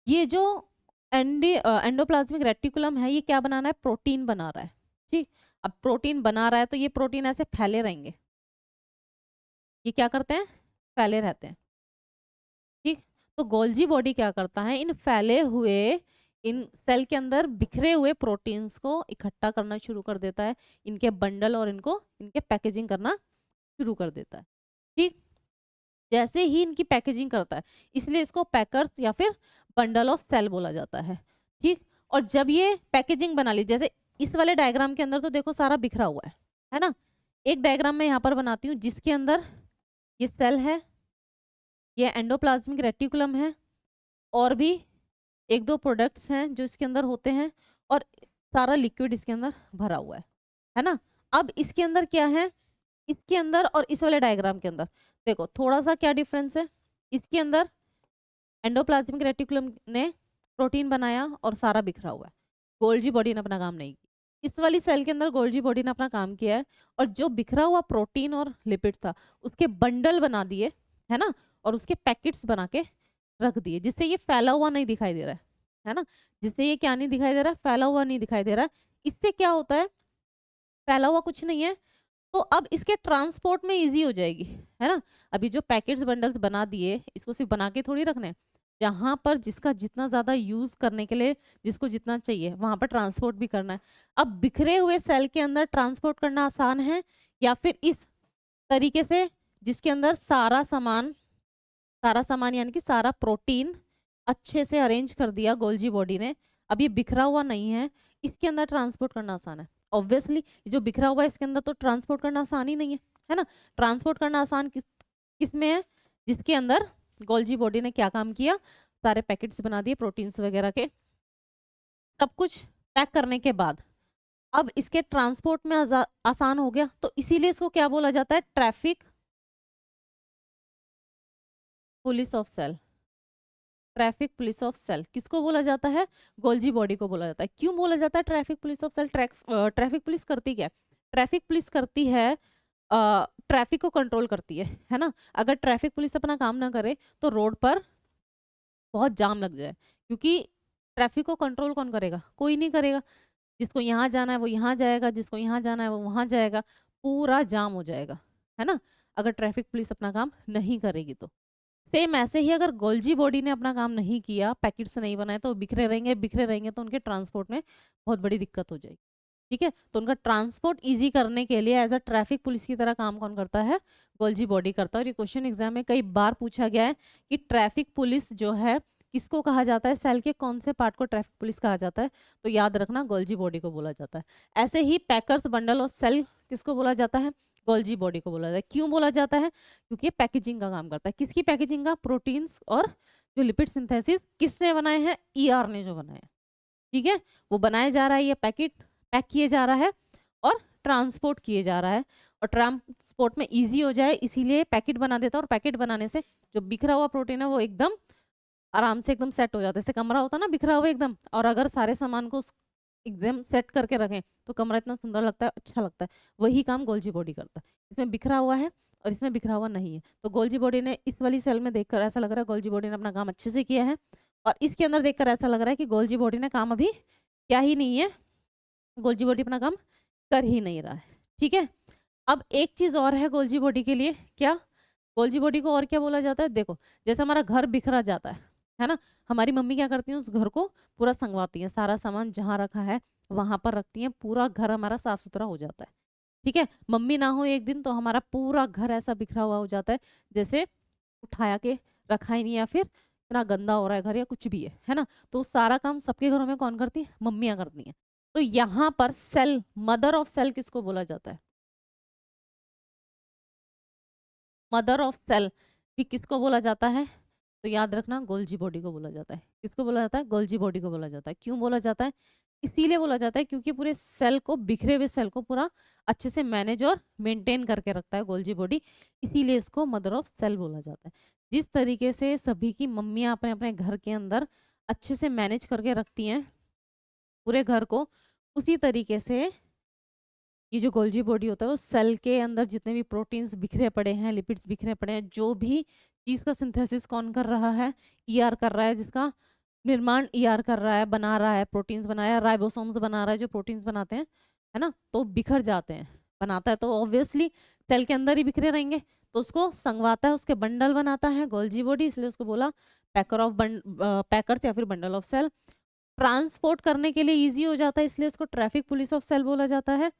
ये जो एंडोप्लाज्मिक रेटिकुलम है, ये क्या बनाना है, प्रोटीन बना रहा है। ठीक, अब प्रोटीन बना रहा है तो ये प्रोटीन ऐसे फैले रहेंगे, ये क्या करते हैं, फैले रहते हैं। ठीक, तो गोल्जी बॉडी क्या करता है, इन फैले हुए, इन सेल के अंदर बिखरे हुए प्रोटीन्स को इकट्ठा करना शुरू कर देता है, इनके बंडल और इनको इनके पैकेजिंग करना शुरू कर देता है। ठीक, जैसे ही इनकी पैकेजिंग करता है, इसलिए इसको पैकर्स या फिर बंडल ऑफ सेल बोला जाता है। ठीक, और जब ये पैकेजिंग बना ली, जैसे इस वाले डायग्राम के अंदर तो देखो सारा बिखरा हुआ है ना। एक डायग्राम मैं यहाँ पर बनाती हूँ जिसके अंदर ये सेल है, ये एंडोप्लाज्मिक रेटिकुलम है, और भी एक दो प्रोडक्ट्स हैं जो इसके अंदर होते हैं, और सारा लिक्विड इसके अंदर भरा हुआ है ना। अब इसके अंदर क्या है, इसके अंदर और इस वाले डायग्राम के अंदर देखो थोड़ा सा क्या डिफरेंस है। इसके अंदर एंडोप्लाज्मिक रेटिकुलम ने प्रोटीन बनाया और सारा बिखरा हुआ है, गोल्जी बॉडी ने अपना काम नहीं किया। इस वाली सेल के अंदर गोल्जी बॉडी ने अपना काम किया है, और जो बिखरा हुआ प्रोटीन और लिपिड था उसके बंडल बना दिए, है ना, और उसके पैकेट्स बना के रख दिए, जिससे ये फैला हुआ नहीं दिखाई दे रहा है ना, जिससे ये क्या नहीं दिखाई दे रहा, फैला हुआ नहीं दिखाई दे रहा। इससे क्या होता है, फैला हुआ कुछ नहीं है, तो अब इसके ट्रांसपोर्ट में इजी हो जाएगी, है ना। अभी जो पैकेट्स बंडल्स बना दिए, इसको सिर्फ बना के थोड़ी रखने, जहां पर जिसका जितना ज्यादा यूज करने के लिए जिसको जितना चाहिए वहां पर ट्रांसपोर्ट भी करना है। अब बिखरे हुए सेल के अंदर ट्रांसपोर्ट करना आसान है, या फिर इस तरीके से जिसके अंदर सारा सामान यानी कि सारा प्रोटीन अच्छे से अरेंज कर दिया गोल्जी बॉडी ने, अब ये बिखरा हुआ नहीं है, इसके अंदर ट्रांसपोर्ट करना आसान है। ऑब्वियसली जो बिखरा हुआ है इसके अंदर तो ट्रांसपोर्ट करना आसान ही नहीं है, है ना। ट्रांसपोर्ट करना आसान किस में है, जिसके अंदर गोल्जी बॉडी ने क्या काम किया, सारे पैकेट्स बना दिए प्रोटीन्स वगैरह के, सब कुछ पैक करने के बाद अब इसके ट्रांसपोर्ट में आसान हो गया, तो इसीलिए इसको क्या बोला जाता है, traffic police of cell. Traffic police of cell किसको बोला जाता है, गोल्जी बॉडी को बोला जाता है। क्यों बोला जाता है traffic police of cell, traffic police करती क्या है, ट्रैफिक पुलिस करती है ट्रैफिक को कंट्रोल करती है ना। अगर ट्रैफिक पुलिस अपना काम ना करे तो रोड पर बहुत जाम लग जाए, क्योंकि ट्रैफिक को कंट्रोल कौन करेगा, कोई नहीं करेगा। जिसको यहाँ जाना है वो यहाँ जाएगा, जिसको यहाँ जाना है वो वहाँ जाएगा, पूरा जाम हो जाएगा, है ना, अगर ट्रैफिक पुलिस अपना काम नहीं करेगी तो। सेम ऐसे ही अगर गोल्जी बॉडी ने अपना काम नहीं किया, पैकेट्स नहीं बनाए, तो बिखरे रहेंगे तो उनके ट्रांसपोर्ट में बहुत बड़ी दिक्कत हो जाएगी। ठीक है, तो उनका ट्रांसपोर्ट इजी करने के लिए एज अ ट्रैफिक पुलिस की तरह काम कौन करता है, गोल्जी बॉडी करता है। और ये क्वेश्चन एग्जाम में कई बार पूछा गया है कि ट्रैफिक पुलिस जो है किसको कहा जाता है, सेल के कौन से पार्ट को ट्रैफिक पुलिस कहा जाता है, तो याद रखना गोल्जी बॉडी को बोला जाता है। ऐसे ही पैकर्स, बंडल और सेल किसको बोला जाता है, गोल्जी बॉडी को बोला जाता है। क्यों बोला जाता है, क्योंकि ये पैकेजिंग का काम करता है। किसकी पैकेजिंग का, प्रोटीन्स और जो लिपिड सिंथेसिस किसने बनाए हैं, ईआर ने जो बनाए हैं। ठीक है, वो बनाया जा रहा है, ये पैकेट पैक किए जा रहा है और ट्रांसपोर्ट किए जा रहा है, और ट्रांसपोर्ट में इजी हो जाए इसीलिए पैकेट बना देता है। और पैकेट बनाने से जो बिखरा हुआ प्रोटीन है वो एकदम आराम से एकदम सेट हो जाता है। जैसे कमरा होता है ना बिखरा हुआ एकदम, और अगर सारे सामान को एकदम सेट करके रखें तो कमरा इतना सुंदर लगता है, अच्छा लगता है। वही काम गोल्जी बॉडी करता है। इसमें बिखरा हुआ है और इसमें बिखरा हुआ नहीं है, तो गोल्जी बॉडी ने इस वाली सेल में देखकर ऐसा लग रहा है गोल्जी बॉडी ने अपना काम अच्छे से किया है, और इसके अंदर देखकर ऐसा लग रहा है कि गोल्जी बॉडी ने काम अभी क्या ही नहीं है, गोल्जी बॉडी अपना काम कर ही नहीं रहा है। ठीक है, अब एक चीज और है गोल्जी बॉडी के लिए, क्या, गोल्जी बॉडी को और क्या बोला जाता है, देखो जैसे हमारा घर बिखरा जाता है ना, हमारी मम्मी क्या करती है, उस घर को पूरा संगवाती है, सारा सामान जहाँ रखा है वहां पर रखती है, पूरा घर हमारा साफ सुथरा हो जाता है। ठीक है, मम्मी ना हो एक दिन तो हमारा पूरा घर ऐसा बिखरा हुआ हो जाता है, जैसे उठाया के रखा ही नहीं, या फिर इतना गंदा हो रहा है घर या कुछ भी है ना। तो सारा काम सबके घरों में कौन करती है, मम्मियाँ करती हैं। तो यहाँ पर सेल, मदर ऑफ सेल किसको बोला जाता है, मदर ऑफ सेल भी किसको बोला जाता है, तो याद रखना गोल्जी बॉडी को बोला जाता है। किसको बोला जाता है, गोल्जी बॉडी को बोला जाता है। क्यों बोला जाता है, इसीलिए बोला जाता है क्योंकि पूरे सेल को, बिखरे हुए सेल को पूरा अच्छे से मैनेज और मेंटेन करके रखता है गोल्जी बॉडी, इसीलिए इसको मदर ऑफ सेल बोला जाता है। जिस तरीके से सभी की मम्मियाँ अपने अपने घर के अंदर अच्छे से मैनेज करके रखती हैं पूरे घर को, उसी तरीके से ये जो गोल्जी बॉडी होता है वो सेल के अंदर जितने भी प्रोटीन्स बिखरे पड़े हैं, लिपिड्स बिखरे पड़े हैं, जो भी चीज़ का सिंथेसिस कौन कर रहा है, ईआर कर रहा है, जिसका निर्माण ईआर कर रहा है, बना रहा है, प्रोटीन्स बनाया, राइबोसोम्स बना रहा है जो प्रोटीन्स बनाते हैं, है ना, तो बिखर जाते हैं। बनाता है तो ऑब्वियसली सेल के अंदर ही बिखरे रहेंगे, तो उसको संगवाता है, उसके बंडल बनाता है गोल्जी बॉडी, इसलिए उसको बोला पैकर्स या फिर बंडल ऑफ सेल। ट्रांसपोर्ट करने के लिए ईजी हो जाता है, इसलिए उसको ट्रैफिक पुलिस ऑफ सेल बोला जाता है।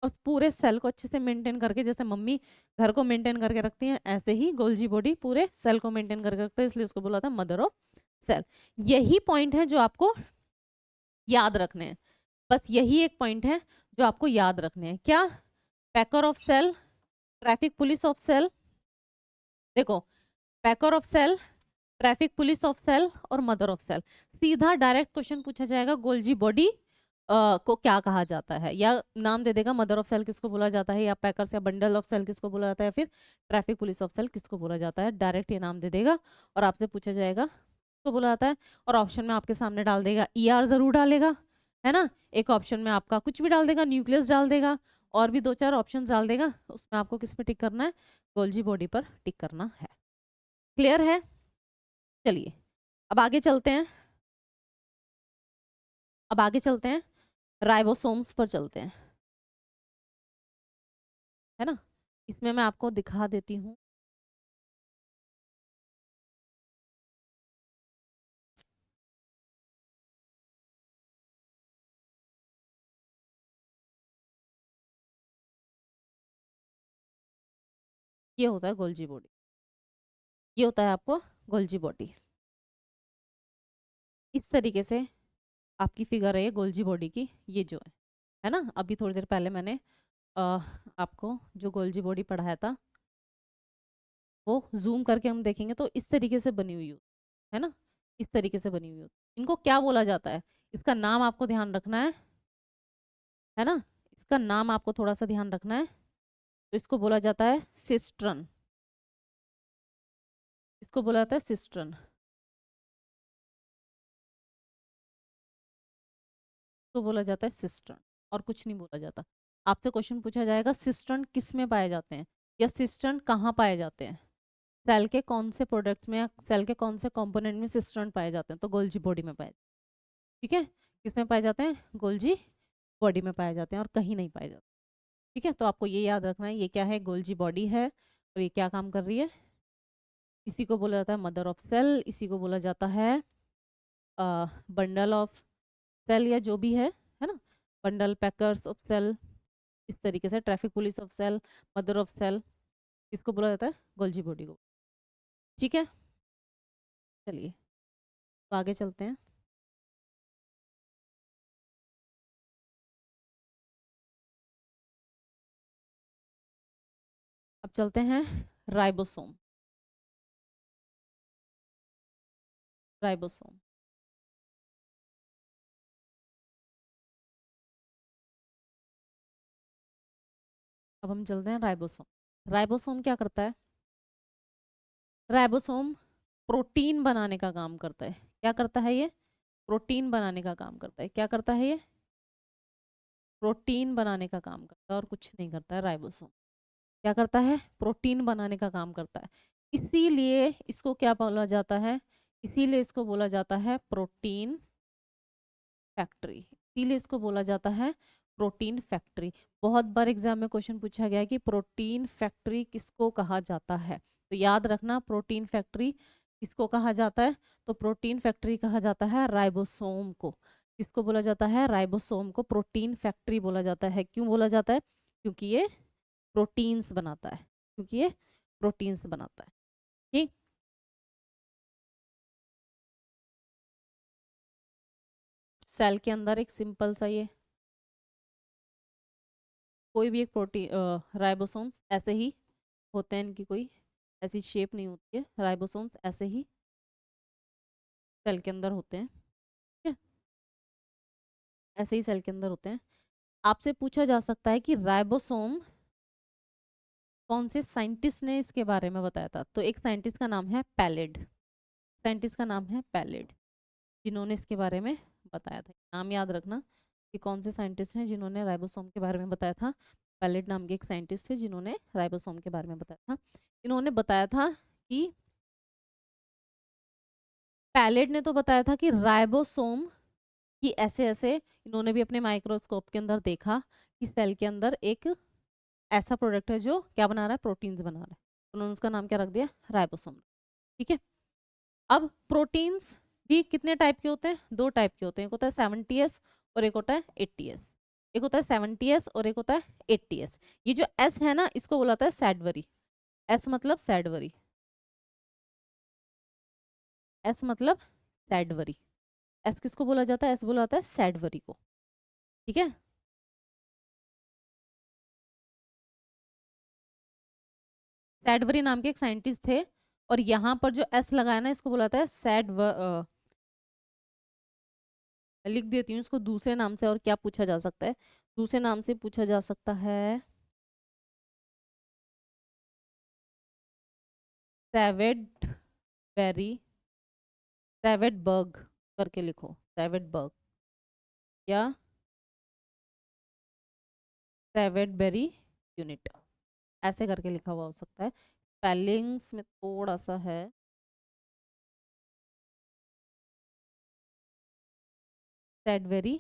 और पूरे सेल को अच्छे से मेंटेन करके, जैसे मम्मी घर को मेंटेन करके रखती हैं, ऐसे ही गोल्जी बॉडी पूरे सेल को मेंटेन करके रखता है, इसलिए उसको बोला था मदर ऑफ सेल। यही पॉइंट है जो आपको याद रखने हैं, बस यही एक पॉइंट है जो आपको याद रखने हैं। क्या, packer of cell, traffic police of cell. देखो, packer of cell, traffic police of cell और मदर ऑफ सेल, सीधा डायरेक्ट क्वेश्चन पूछा जाएगा गोल्जी बॉडी को क्या कहा जाता है, या नाम दे देगा मदर ऑफ सेल किसको बोला जाता है, या पैकर्स या बंडल ऑफ सेल किसको बोला जाता है, या फिर ट्रैफिक पुलिस ऑफ सेल किसको बोला जाता है। डायरेक्ट ये नाम दे देगा और आपसे पूछा जाएगा किसको बोला जाता है, और ऑप्शन में आपके सामने डाल देगा, ईआर जरूर डालेगा, है ना, एक ऑप्शन में आपका कुछ भी डाल देगा, न्यूक्लियस डाल देगा, और भी दो चार ऑप्शन डाल देगा, उसमें आपको किस पे टिक करना है, गोल्जी बॉडी पर टिक करना है। क्लियर है, चलिए अब आगे चलते हैं, अब आगे चलते हैं, राइबोसोम्स पर चलते हैं, है ना। इसमें मैं आपको दिखा देती हूँ, ये होता है गोल्जी बॉडी, ये होता है आपको गोल्जी बॉडी। इस तरीके से आपकी फिगर है ये गोल्जी बॉडी की, ये जो है ना, अभी थोड़ी देर पहले मैंने आपको जो गोल्जी बॉडी पढ़ाया था वो जूम करके हम देखेंगे तो इस तरीके से बनी हुई होती है ना, इस तरीके से बनी हुई होती। इनको क्या बोला जाता है, इसका नाम आपको ध्यान रखना है ना, इसका नाम आपको थोड़ा सा ध्यान रखना है। तो इसको बोला जाता है सिस्ट्रन, इसको बोला जाता है सिस्ट्रन, इसको बोला जाता है सिस्ट्रन, और कुछ नहीं बोला जाता। आपसे क्वेश्चन पूछा जाएगा सिस्ट्रन किस में पाए जाते हैं या सिस्ट्रन कहाँ पाए जाते हैं, सेल के कौन से प्रोडक्ट्स में या सेल के कौन से कंपोनेंट में सिस्ट्रन पाए जाते हैं, तो गोल्जी बॉडी में पाए, ठीक है, किस में पाए जाते हैं, गोल्जी बॉडी में पाए जाते हैं और कहीं नहीं पाए जाते। ठीक है, तो आपको ये याद रखना है ये क्या है, गोल्जी बॉडी है और ये क्या काम कर रही है, इसी को बोला जाता है मदर ऑफ सेल, इसी को बोला जाता है बंडल ऑफ सेल या जो भी है ना, बंडल पैकर्स ऑफ सेल, इस तरीके से traffic police of cell, mother of cell, इसको बोला जाता है गोल्जी बॉडी को। ठीक है, चलिए तो आगे चलते हैं। अब चलते हैं राइबोसोम, राइबोसोम, अब हम चलते हैं राइबोसोम। राइबोसोम क्या करता है, राइबोसोम प्रोटीन बनाने का काम करता है। क्या करता है ये, प्रोटीन बनाने का काम करता है। क्या करता है ये, प्रोटीन बनाने का काम करता है और कुछ नहीं करता है। राइबोसोम क्या करता है, प्रोटीन बनाने का काम करता है, इसीलिए इसको क्या बोला जाता है, इसीलिए इसको बोला जाता है प्रोटीन फैक्ट्री, इसीलिए इसको बोला जाता है प्रोटीन फैक्ट्री। बहुत बार एग्जाम में क्वेश्चन पूछा गया है कि प्रोटीन फैक्ट्री किसको कहा जाता है, तो याद रखना प्रोटीन फैक्ट्री किसको कहा जाता है, तो प्रोटीन फैक्ट्री कहा जाता है राइबोसोम को। किसको बोला जाता है, राइबोसोम को प्रोटीन फैक्ट्री बोला जाता है। क्यों बोला जाता है, क्योंकि ये प्रोटीन्स बनाता है, क्योंकि ये प्रोटीन्स बनाता है। ठीक, सेल के अंदर एक सिंपल सा ये कोई भी एक प्रोटीन, राइबोसोम्स ऐसे ही होते हैं, इनकी कोई ऐसी शेप नहीं होती है, राइबोसोम्स ऐसे ही सेल के अंदर होते हैं। ठीक है, ऐसे ही सेल के अंदर होते हैं। आपसे पूछा जा सकता है कि राइबोसोम कौन से साइंटिस्ट ने इसके बारे में बताया था, तो एक साइंटिस्ट का नाम है पैलेड, साइंटिस्ट का नाम है पैलेड, जिन्होंने इसके बारे में बताया था। नाम याद रखना कि कौन से साइंटिस्ट हैं जिन्होंने राइबोसोम के बारे में बताया था। पैलेट नाम के एक साइंटिस्ट थे जिन्होंने राइबोसोम के बारे में बताया था। इन्होंने बताया था कि पैलेट ने तो बताया था कि राइबोसोम की ऐसे ऐसे, इन्होंने भी अपने माइक्रोस्कोप के अंदर देखा कि सेल के अंदर एक ऐसा प्रोडक्ट है जो क्या बना रहा है, प्रोटीन्स बना रहा है, उन्होंने उसका नाम क्या रख दिया, राइबोसोम। ठीक है, अब प्रोटीन्स भी कितने टाइप के होते हैं, दो टाइप के होते हैं, एक होता है 70S और एक होता है 80S। एक होता है 70S और एक होता है 80S। ये जो S है ना, इसको बोला जाता है सैडवरी, S मतलब सैडवरी, S मतलब सैडवरी, S किसको बोला जाता है, S बोला जाता है सैडवरी को। ठीक है, सैडवरी नाम के एक साइंटिस्ट थे, और यहाँ पर जो S लगाया ना, इसको बोला जाता है लिख देती हूँ इसको दूसरे नाम से, और क्या पूछा जा सकता है, दूसरे नाम से पूछा जा सकता है सैवेड बेरी, सैवेडबर्ग करके लिखो, सैवेडबर्ग या सैवेडबेरी यूनिट, ऐसे करके लिखा हुआ हो सकता है, स्पेलिंग्स में थोड़ा सा है। सैडवेरी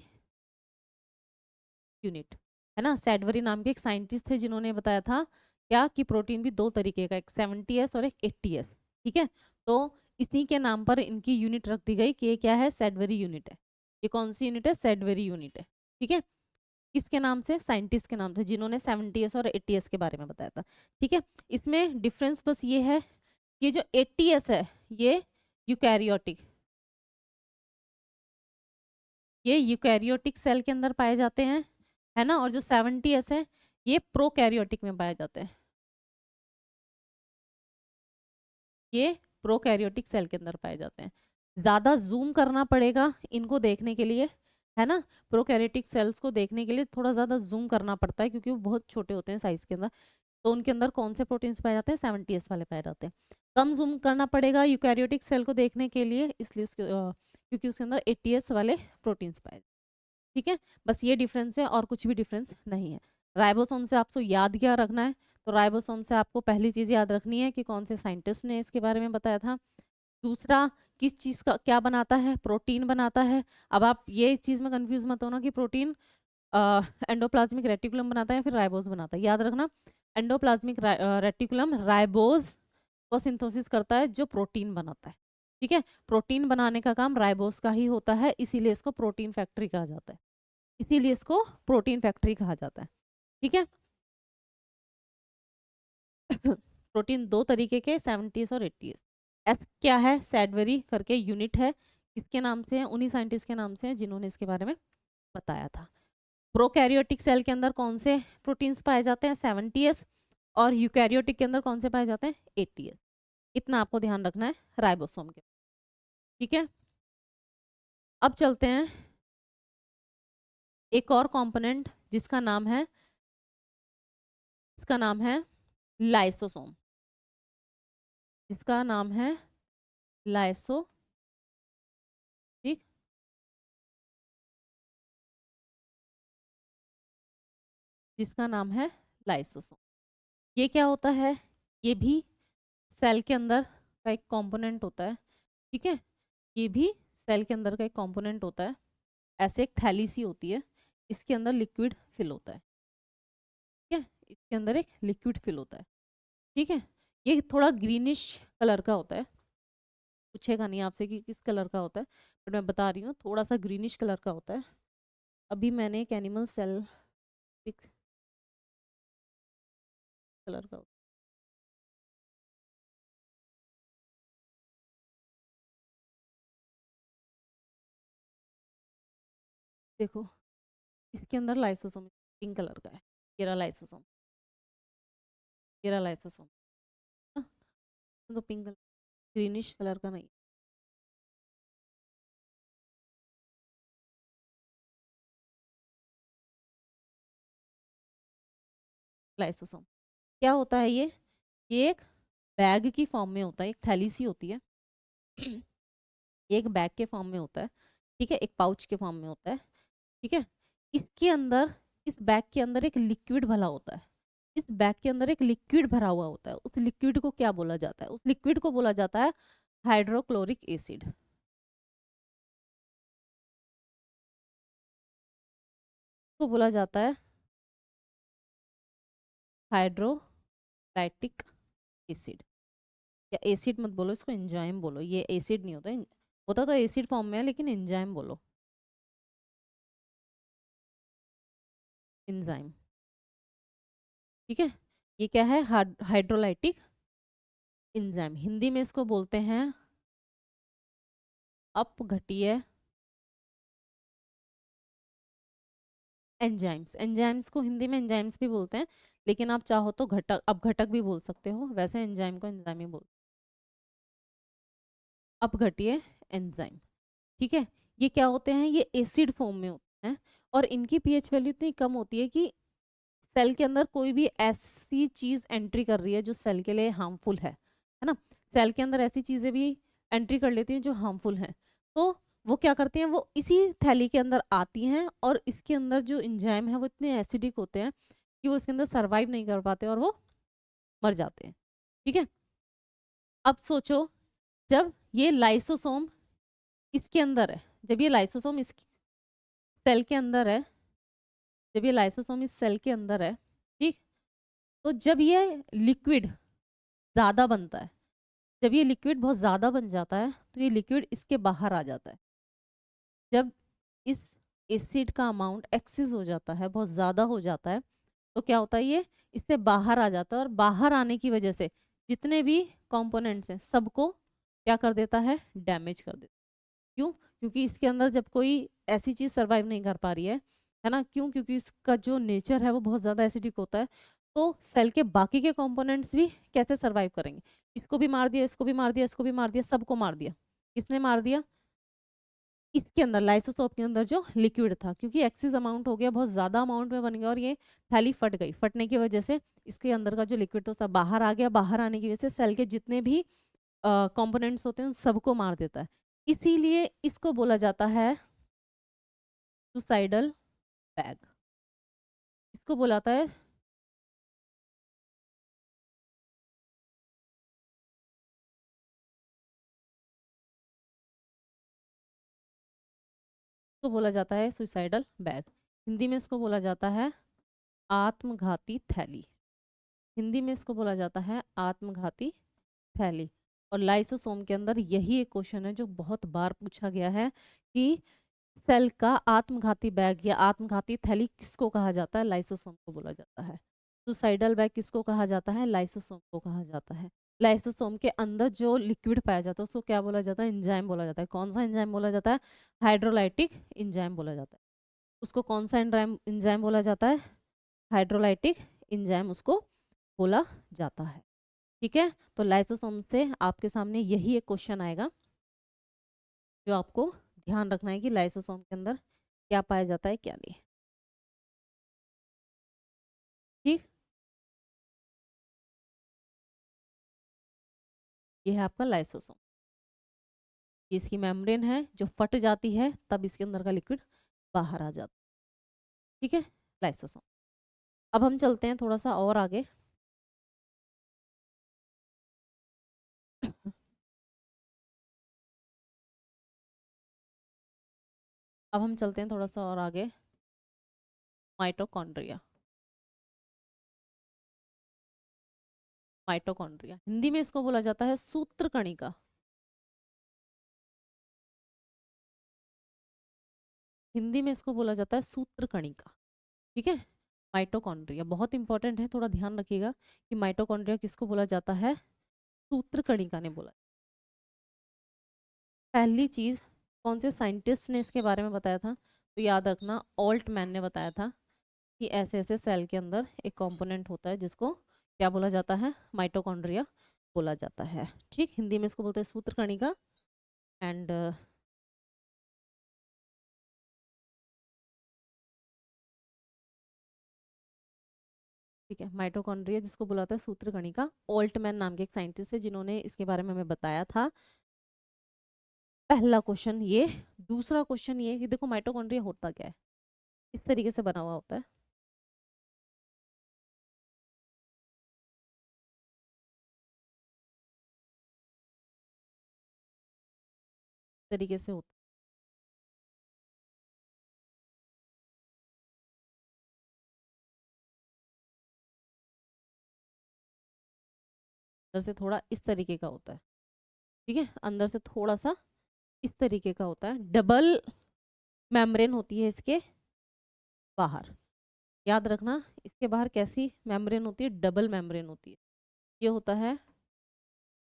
यूनिट है ना, सैडवेरी नाम के एक साइंटिस्ट थे जिन्होंने बताया था क्या कि प्रोटीन भी दो तरीके का, एक 70S और एक 80S। ठीक है, तो इसी के नाम पर इनकी यूनिट रख दी गई कि ये क्या है, सैडवेरी यूनिट है। ये कौन सी यूनिट है, सैडवेरी यूनिट है। ठीक है, किसके नाम से, साइंटिस्ट के नाम से जिन्होंने 70S और 80S के बारे में बताया था। ठीक है, इसमें डिफरेंस बस ये है, ये जो 80S है ये यूकैरियोटिक, ये यूकैरियोटिक सेल के अंदर पाए जाते हैं, है ना, और जो 70S है ये प्रोकैरियोटिक में पाए जाते हैं, ये प्रोकैरियोटिक सेल के अंदर पाए जाते हैं। ज़्यादा जूम करना पड़ेगा इनको देखने के लिए, है ना, प्रोकैरियोटिक सेल्स को देखने के लिए थोड़ा ज़्यादा जूम करना पड़ता है क्योंकि वो बहुत छोटे होते हैं साइज के अंदर। तो उनके अंदर कौन से प्रोटीन्स पाए जाते हैं, 70S वाले पाए जाते हैं। कम जूम करना पड़ेगा यूकैरियोटिक सेल को देखने के लिए, इसलिए क्योंकि उसके अंदर 80S वाले प्रोटीन्स पाए। ठीक है, बस ये डिफरेंस है और कुछ भी डिफरेंस नहीं है। राइबोसोम से आपको याद क्या रखना है, तो राइबोसोम से आपको पहली चीज़ याद रखनी है कि कौन से साइंटिस्ट ने इसके बारे में बताया था। दूसरा, किस चीज़ का क्या बनाता है, प्रोटीन बनाता है। अब आप ये इस चीज़ में कंफ्यूज मत होना कि प्रोटीन एंडोप्लाज्मिक रेटिकुलम बनाता है या फिर राइबोज बनाता है। याद रखना, एंडोप्लाज्मिक रेटिकुलम राइबोज को सिंथेसिस करता है जो प्रोटीन बनाता है। ठीक है, प्रोटीन बनाने का काम राइबोज का ही होता है, इसीलिए इसको प्रोटीन फैक्ट्री कहा जाता है, इसीलिए इसको प्रोटीन फैक्ट्री कहा जाता है। ठीक है प्रोटीन दो तरीके के, 70s और 80s। एस क्या है, सैडबरी करके यूनिट है, किसके नाम से है, उन्हीं साइंटिस्ट के नाम से है जिन्होंने इसके बारे में बताया था। प्रोकैरियोटिक सेल के अंदर कौन से प्रोटीन्स पाए जाते हैं, 70S, और यूकैरियोटिक के अंदर कौन से पाए जाते हैं, 80S। इतना आपको ध्यान रखना है राइबोसोम के। ठीक है, अब चलते हैं एक और कंपोनेंट जिसका नाम है, इसका नाम है लाइसोसोम, जिसका नाम है लाइसो, ठीक, जिसका नाम है लाइसोसोम। ये क्या होता है, ये भी सेल के अंदर का एक कंपोनेंट होता है। ठीक है, ये भी सेल के अंदर का एक कंपोनेंट होता है। ऐसे एक थैली सी होती है, इसके अंदर लिक्विड फिल होता है। ठीक है, इसके अंदर एक लिक्विड फिल होता है। ठीक है, ये थोड़ा ग्रीनिश कलर का होता है, पूछेगा नहीं आपसे कि किस कलर का होता है, बट मैं बता रही हूँ थोड़ा सा ग्रीनिश कलर का होता है। अभी मैंने एक एनिमल सेल पिक कलर का होता है। देखो, इसके अंदर लाइसोसोम पिंक कलर का है, ये रहा लाइसोसोम, ये रहा लाइसोसोम, तो पिंक ग्रीनिश कलर का नहीं। लाइसोसोम क्या होता है, ये एक बैग की फॉर्म में होता है, एक थैली सी होती है ये एक बैग के फॉर्म में होता है। ठीक है, एक पाउच के फॉर्म में होता है। ठीक है, इसके अंदर, इस बैग के अंदर एक लिक्विड भरा होता है, इस बैग के अंदर एक लिक्विड भरा हुआ होता है। उस लिक्विड को क्या बोला जाता है, उस लिक्विड को बोला जाता है हाइड्रोक्लोरिक एसिड। को बोला जाता है हाइड्रोलाइटिक एसिड, या एसिड मत बोलो इसको, एंजाइम बोलो। ये एसिड नहीं होता, होता तो एसिड फॉर्म में है, लेकिन एंजाइम बोलो, एंजाइम। ठीक है, ये क्या है, हाइड्रोलाइटिक एंजाइम। हिंदी में इसको बोलते हैं अपघटीय एंजाइम्स। एंजाइम्स को हिंदी में एंजाइम्स भी बोलते हैं, लेकिन आप चाहो तो घटक, अपघटक भी बोल सकते हो, वैसे एंजाइम को एंजाइम ही बोल, अपघटीय एंजाइम। ठीक है, ये क्या होते हैं, ये एसिड फॉर्म में होते हैं, और इनकी पीएच वैल्यू इतनी कम होती है कि सेल के अंदर कोई भी ऐसी चीज एंट्री कर रही है जो सेल के लिए हार्मफुल है ना, सेल के अंदर ऐसी चीजें भी एंट्री कर लेती हैं जो हार्मफुल हैं, तो वो क्या करती हैं, वो इसी थैली के अंदर आती हैं, और इसके अंदर जो एंजाइम है वो इतने एसिडिक होते हैं कि वो इसके अंदर सरवाइव नहीं कर पाते और वो मर जाते हैं। ठीक है, अब सोचो, जब ये लाइसोसोम इसके अंदर है, जब ये लाइसोसोम इस सेल के अंदर है, जब ये लाइसोसोम इस सेल के अंदर है, ठीक, तो जब ये लिक्विड ज़्यादा बनता है, जब ये लिक्विड बहुत ज़्यादा बन जाता है, तो ये लिक्विड इसके बाहर आ जाता है। जब इस एसिड का अमाउंट एक्सेस हो जाता है, बहुत ज़्यादा हो जाता है, तो क्या होता है, ये इससे बाहर आ जाता है, और बाहर आने की वजह से जितने भी कंपोनेंट्स हैं सबको क्या कर देता है, डैमेज कर देता है। क्यों, क्योंकि इसके अंदर जब कोई ऐसी चीज़ सर्वाइव नहीं कर पा रही है है ना। क्यों? क्योंकि इसका जो नेचर है वो बहुत ज़्यादा एसिडिक होता है। तो सेल के बाकी के कंपोनेंट्स भी कैसे सर्वाइव करेंगे? इसको भी मार दिया, इसको भी मार दिया, इसको भी मार दिया, सबको मार दिया। किसने मार दिया? इसके अंदर लाइसोसोम के अंदर जो लिक्विड था, क्योंकि एक्सेस अमाउंट हो गया, बहुत ज़्यादा अमाउंट में बन गया और ये थैली फट गई। फटने की वजह से इसके अंदर का जो लिक्विड था सब बाहर आ गया। बाहर आने की वजह से सेल के जितने भी कंपोनेंट्स होते हैं उन सबको मार देता है। इसीलिए इसको बोला जाता है सुसाइडल बैग। इसको बोला जाता है इसको बोला जाता है सुसाइडल बैग। हिंदी में इसको बोला जाता है आत्मघाती थैली। हिंदी में इसको बोला जाता है आत्मघाती थैली। और लाइसोसोम के अंदर यही एक क्वेश्चन है जो बहुत बार पूछा गया है कि सेल का आत्मघाती बैग या आत्मघाती थैली किसको कहा जाता है? लाइसोसोम को बोला जाता है। सुसाइडल बैग किसको कहा जाता है? लाइसोसोम को कहा जाता है। लाइसोसोम के अंदर जो लिक्विड पाया जाता है उसको क्या बोला जाता है? एंजाइम बोला जाता है। कौन सा एंजाइम बोला जाता है? हाइड्रोलाइटिक एंजाइम बोला जाता है। उसको कौन सा एंजाइम बोला जाता है? हाइड्रोलाइटिक एंजाइम उसको बोला जाता है। ठीक है, तो लाइसोसोम से आपके सामने यही एक क्वेश्चन आएगा जो आपको ध्यान रखना है कि लाइसोसोम के अंदर क्या पाया जाता है क्या नहीं। ठीक, ये है आपका लाइसोसोम। ये इसकी मेम्ब्रेन है जो फट जाती है तब इसके अंदर का लिक्विड बाहर आ जाता है। ठीक है, लाइसोसोम। अब हम चलते हैं थोड़ा सा और आगे। अब हम चलते हैं थोड़ा सा और आगे। माइटोकॉन्ड्रिया। माइटोकॉन्ड्रिया हिंदी में इसको बोला जाता है सूत्रकणिका। हिंदी में इसको बोला जाता है सूत्रकणिका। ठीक है, माइटोकॉन्ड्रिया बहुत इंपॉर्टेंट है, थोड़ा ध्यान रखिएगा कि माइटोकॉन्ड्रिया किसको बोला जाता है? सूत्रकणिका ने बोला। पहली चीज कौन से साइंटिस्ट ने इसके बारे में बताया था? तो याद रखना, ऑल्टमैन ने बताया था कि ऐसे ऐसे सेल के अंदर एक कंपोनेंट होता है जिसको क्या बोला जाता है? माइटोकॉन्ड्रिया बोला जाता है। ठीक, हिंदी में इसको बोलते हैं सूत्रकणिका। एंड ठीक है, माइटोकॉन्ड्रिया जिसको बुलाता है सूत्रकणिका, ऑल्टमैन नाम के एक साइंटिस्ट है जिन्होंने इसके बारे में हमें बताया था। पहला क्वेश्चन ये। दूसरा क्वेश्चन ये कि देखो माइटोकॉन्ड्रिया होता क्या है, इस तरीके से बना हुआ होता है। इस तरीके से होता है, अंदर से थोड़ा इस तरीके का होता है। ठीक है, अंदर से थोड़ा सा इस तरीके का होता है। डबल मेम्ब्रेन होती है इसके बाहर। याद रखना, इसके बाहर कैसी मेम्ब्रेन होती है? डबल मेम्ब्रेन होती है। ये होता है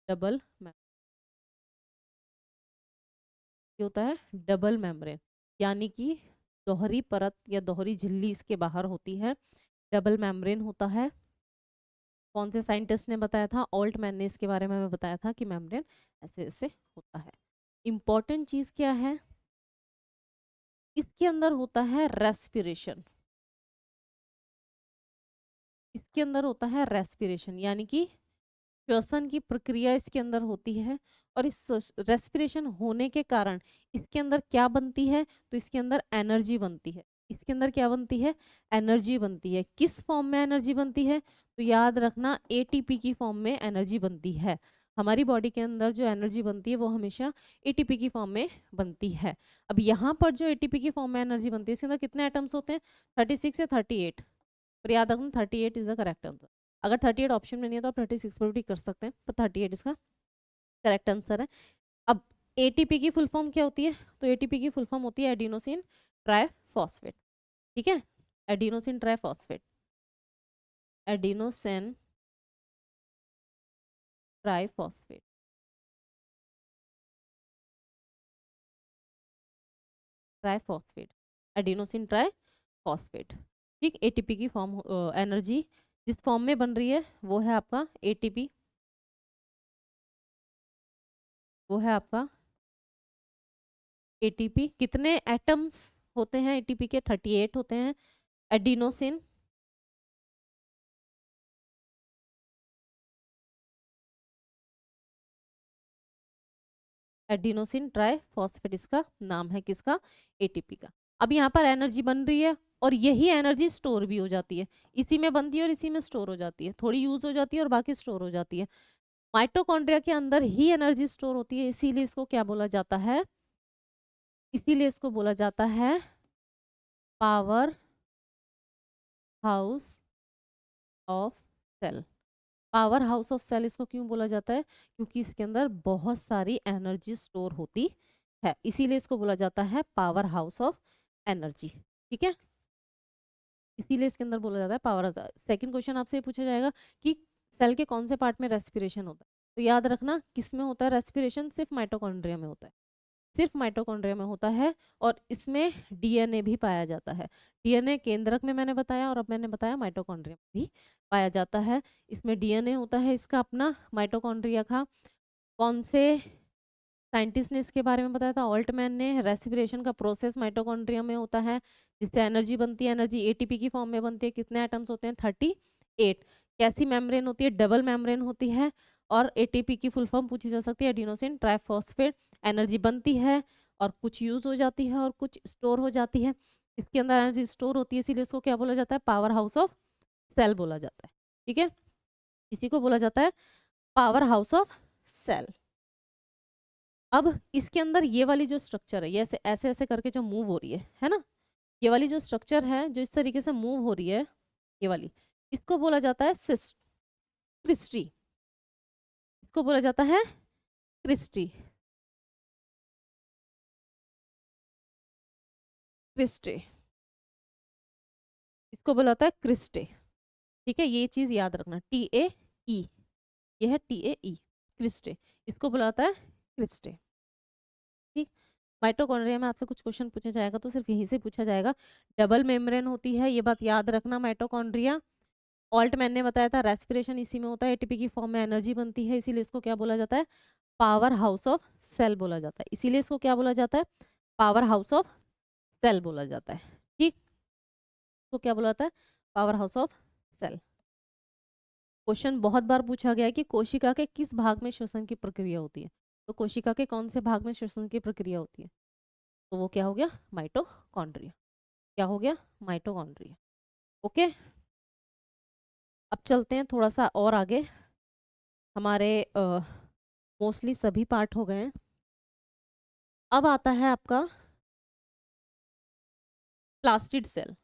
डबल ये होता है डबल मेम्ब्रेन, यानी कि दोहरी परत या दोहरी झिल्ली इसके बाहर होती है। डबल मेम्ब्रेन होता है। कौन से साइंटिस्ट ने बताया था? ऑल्टमैन ने इसके बारे में हमें बताया था कि मेम्ब्रेन ऐसे ऐसे होता है। इंपॉर्टेंट चीज क्या है? इसके अंदर होता है रेस्पिरेशन। इसके अंदर होता है रेस्पिरेशन, यानी कि श्वसन की प्रक्रिया इसके अंदर होती है। और इस रेस्पिरेशन होने के कारण इसके अंदर क्या बनती है? तो इसके अंदर एनर्जी बनती है। इसके अंदर क्या बनती है? एनर्जी बनती है। किस फॉर्म में एनर्जी बनती है? तो याद रखना, एटीपी की फॉर्म में एनर्जी बनती है। हमारी बॉडी के अंदर जो एनर्जी बनती है वो हमेशा एटीपी की फॉर्म में बनती है। अब यहाँ पर जो एटीपी की फॉर्म में एनर्जी बनती है इसके अंदर कितने एटम्स होते हैं? 36 या 38? पर याद रखना 38 इज द करेक्ट आंसर। अगर 38 ऑप्शन में नहीं है तो आप 36 पर भी कर सकते हैं, पर 38 इसका करेक्ट आंसर है। अब एटीपी की फुल फॉर्म क्या होती है? तो एटीपी की फुल फॉर्म होती है एडिनोसिन ट्राइफॉस्फेट। ठीक है, adenosine triphosphate. Adenosine triphosphate. Triphosphate, adenosine triphosphate. Phosphate. ठीक, एटीपी की फॉर्म एनर्जी जिस फॉर्म में बन रही है वो है आपका एटीपी, वो है आपका एटीपी। कितने एटम्स होते हैं एटीपी के? 38 होते हैं। एडिनोसिन, एडिनोसिन ट्राइफॉस्फेट इसका नाम है, किसका? एटीपी का। अब यहाँ पर एनर्जी बन रही है और यही एनर्जी स्टोर भी हो जाती है, इसी में बनती है और इसी में स्टोर हो जाती है, थोड़ी यूज हो जाती है और बाकी स्टोर हो जाती है। माइटोकॉन्ड्रिया के अंदर ही एनर्जी स्टोर होती है, इसीलिए इसको क्या बोला जाता है? इसीलिए इसको बोला जाता है power house of cell. Power house of cell इसको क्यों बोला जाता है? क्योंकि इसके अंदर बहुत सारी एनर्जी स्टोर होती है, इसीलिए इसको बोला जाता है पावर हाउस ऑफ एनर्जी। ठीक है, इसीलिए इसके अंदर बोला जाता है पावर। सेकंड क्वेश्चन आपसे ये पूछा जाएगा कि सेल के कौन से पार्ट में रेस्पिरेशन होता है, तो याद रखना किस में होता है रेस्पिरेशन? सिर्फ माइटोकॉन्ड्रिया में होता है, सिर्फ माइटोकॉन्ड्रिया में होता है। और इसमें डीएनए भी पाया जाता है। डीएनए केंद्रक में मैंने बताया और अब मैंने बताया माइटोकॉन्ड्रिया में भी पाया जाता है। इसमें डीएनए होता है इसका अपना माइटोकॉन्ड्रिया का। कौन से साइंटिस्ट ने इसके बारे में बताया था? ऑल्टमैन ने। रेस्पिरेशन का प्रोसेस माइटोकॉन्ड्रिया में होता है, जिससे एनर्जी बनती है। एनर्जी एटीपी की फॉर्म में बनती है। कितने एटम्स होते हैं? 38। कैसी मेम्ब्रेन होती है? डबल मेम्ब्रेन होती है। और एटीपी की फुल फॉर्म पूछी जा सकती है, एडिनोसिन ट्राइफॉस्फेट। एनर्जी बनती है और कुछ यूज हो जाती है और कुछ स्टोर हो जाती है। इसके अंदर एनर्जी स्टोर होती है, इसीलिए इसको क्या बोला जाता है? पावर हाउस ऑफ सेल बोला जाता है। ठीक है, इसी को बोला जाता है पावर हाउस ऑफ सेल। अब इसके अंदर ये वाली जो स्ट्रक्चर है, ये ऐसे ऐसे ऐसे करके जो मूव हो रही है ना, ये वाली जो स्ट्रक्चर है जो इस तरीके से मूव हो रही है, ये वाली, इसको बोला जाता है क्रिस्टी। इसको बोला जाता है क्रिस्टी, क्रिस्टे, इसको बोला जाता है क्रिस्टे। ठीक है, ये चीज याद रखना, TAE, ये है TAE, क्रिस्टे, इसको बोला जाता है क्रिस्टे। ठीक, माइटोकॉन्ड्रिया में आपसे कुछ क्वेश्चन पूछा जाएगा तो सिर्फ यहीं से पूछा जाएगा। डबल मेम्ब्रेन होती है, ये बात याद रखना। माइटोकॉन्ड्रिया, ऑल्टमैन ने बताया था रेस्पिरेशन इसी में होता है, एटीपी की फॉर्म में एनर्जी बनती है, इसीलिए इसको क्या बोला जाता है? पावर हाउस ऑफ सेल बोला जाता है। इसीलिए इसको क्या बोला जाता है? पावर हाउस ऑफ सेल बोला जाता है। ठीक, तो क्या बोला जाता है? Power house of cell. Question बहुत बार पूछा गया है कि कोशिका के किस भाग में श्वसन की प्रक्रिया होती है, तो कोशिका के कौन से भाग में श्वसन की प्रक्रिया होती है? तो वो क्या हो गया? माइटोकॉन्ड्रिया। क्या हो गया? माइटोकॉन्ड्रिया। ओके, अब चलते हैं थोड़ा सा और आगे। हमारे मोस्टली सभी पार्ट हो गए हैं। अब आता है आपका प्लास्टिड सेल।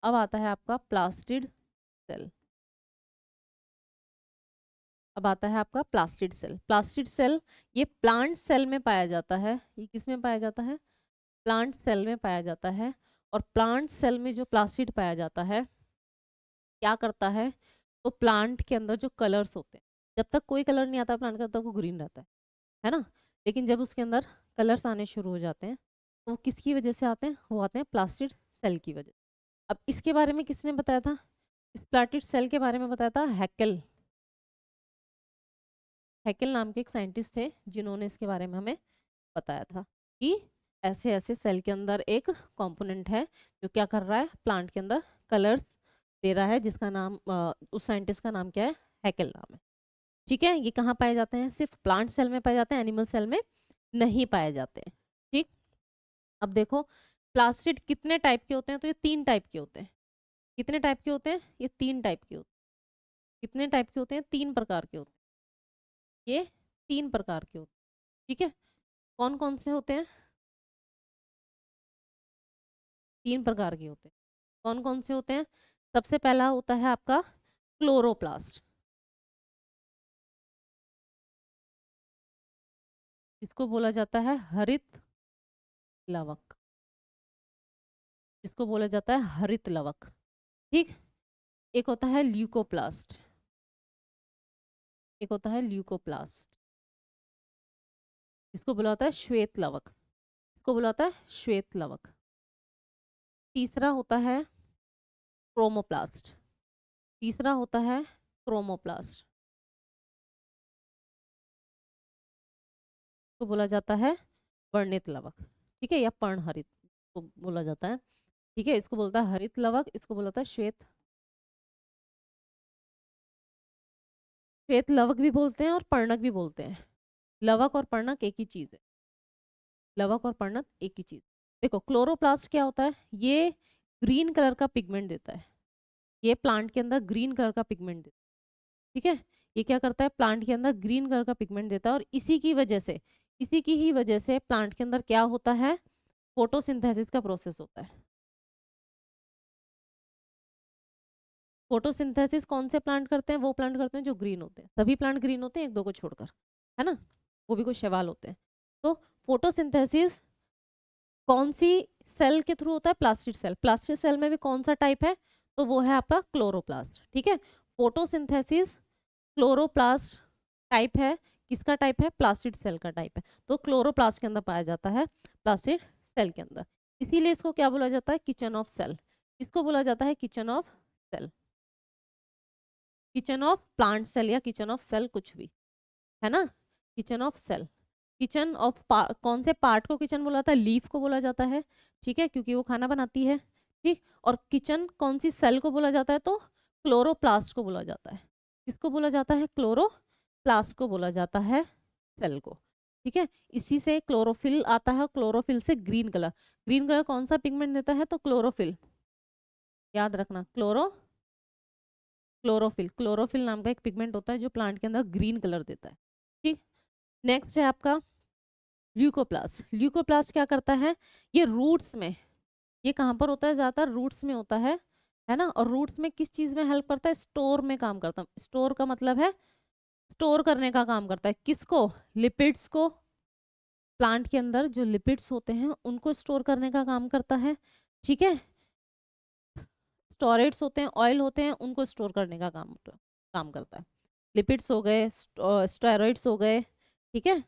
अब आता है आपका प्लास्टिड सेल। अब आता है आपका प्लास्टिड सेल। प्लास्टिड सेल ये प्लांट सेल में पाया जाता है। ये किस में पाया जाता है? प्लांट सेल में पाया जाता है। और प्लांट सेल में जो प्लास्टिड पाया जाता है क्या करता है? तो प्लांट के अंदर जो कलर्स होते हैं, जब तक कोई कलर नहीं आता प्लांट का, तब तक वो ग्रीन रहता है ना। लेकिन जब उसके अंदर कलर्स आने शुरू हो जाते हैं तो वो किसकी वजह से आते हैं? वो आते हैं प्लास्टिड सेल की वजह। अब इसके बारे में किसने बताया था? इस प्लास्टिड सेल के बारे में बताया था हैकेल। हैकेल नाम के एक साइंटिस्ट थे जिन्होंने इसके बारे में हमें बताया था कि ऐसे ऐसे सेल के अंदर एक कंपोनेंट है जो क्या कर रहा है? प्लांट के अंदर कलर्स दे रहा है, जिसका नाम उस साइंटिस्ट का नाम क्या है? हैकेल नाम है। ठीक है, ये कहाँ पाए जाते हैं? सिर्फ प्लांट सेल में पाए जाते हैं, एनिमल सेल में नहीं पाए जाते हैं। ठीक, अब देखो प्लास्टिड कितने टाइप के होते हैं? तो ये 3 टाइप के होते हैं। कितने टाइप के होते हैं? ये 3 टाइप के होते हैं। कितने टाइप के होते हैं? 3 प्रकार के होते हैं। ये 3 प्रकार के होते हैं। ठीक है, कौन कौन से होते हैं? 3 प्रकार के होते हैं। कौन कौन से होते हैं? सबसे पहला होता है आपका क्लोरोप्लास्ट, जिसको बोला जाता है हरित लवक, जिसको बोला जाता है हरित लवक। ठीक, एक होता है ल्यूकोप्लास्ट, एक होता है ल्यूकोप्लास्ट, जिसको बोला जाता है श्वेत लवक, इसको बोला जाता है श्वेत लवक। तीसरा होता है क्रोमोप्लास्ट, तीसरा होता है क्रोमोप्लास्ट, तो बोला जाता है वर्णित लवक, ठीक है, या पर्णहरित को बोला जाता है, ठीक है, इसको बोलता है हरित लवक, इसको बोलता है श्वेत, श्वेत लवक भी बोलते हैं और पर्णक भी बोलते हैं। लवक और पर्णक एक ही चीज है, लवक और पर्णक एक ही चीज। देखो क्लोरोप्लास्ट क्या होता है, ये ग्रीन कलर का पिगमेंट देता है, ये प्लांट के अंदर ग्रीन कलर का पिगमेंट देता है, ठीक है, ये क्या करता है प्लांट के अंदर ग्रीन कलर का पिगमेंट देता है, और इसी की वजह से, इसी की ही वजह से प्लांट के अंदर क्या होता है, फोटोसिंथेसिस का प्रोसेस होता है। फोटोसिंथेसिस कौन से प्लांट करते हैं, वो प्लांट करते हैं जो ग्रीन होते हैं, सभी प्लांट ग्रीन होते हैं एक दो को छोड़कर, है ना, वो भी कुछ शैवाल होते हैं। तो फोटोसिंथेसिस कौन सी सेल के थ्रू होता है, प्लास्टिड सेल, प्लास्टिड सेल में भी कौन सा टाइप है, तो वो है आपका क्लोरोप्लास्ट, ठीक है। फोटोसिंथेसिस क्लोरोप्लास्ट टाइप है, किसका टाइप है, प्लास्टिड सेल का टाइप है, तो क्लोरोप्लास्ट के अंदर पाया जाता है, प्लास्टिड सेल के अंदर, इसीलिए इसको क्या बोला जाता है, किचन ऑफ सेल, इसको बोला जाता है kitchen of cell, kitchen of plant cell या किचन ऑफ सेल कुछ भी, है ना, kitchen of cell, kitchen of कौन से पार्ट को किचन बोला जाता है, लीफ को बोला जाता है, ठीक है, क्योंकि वो खाना बनाती है, ठीक, और किचन कौन सी सेल को बोला जाता है, तो क्लोरोप्लास्ट को बोला जाता है, किसको बोला जाता है, क्लोरोप्लास्ट को बोला जाता है सेल को, ठीक है, इसी से क्लोरोफिल आता है, क्लोरोफिल से ग्रीन कलर, ग्रीन कलर कौन सा पिगमेंट देता है, तो क्लोरोफिल, याद रखना क्लोरोफिल, क्लोरोफिल नाम का एक पिगमेंट होता है जो प्लांट के अंदर ग्रीन कलर देता है, ठीक। नेक्स्ट है आपका ल्यूकोप्लास्ट, ल्यूकोप्लास्ट क्या करता है, ये रूट्स में, ये कहाँ पर होता है, ज्यादातर रूट्स में होता है ना, और रूट्स में किस चीज में हेल्प करता है, स्टोर में काम करता है, स्टोर का मतलब है स्टोर करने का काम करता है, किसको, लिपिड्स को, प्लांट के अंदर जो लिपिड्स होते हैं उनको स्टोर करने का काम करता है, ठीक है, स्टोरेट्स होते हैं, ऑयल होते हैं, उनको स्टोर करने का काम करता है, लिपिड्स हो गए, स्टेरॉइड्स हो गए, ठीक है,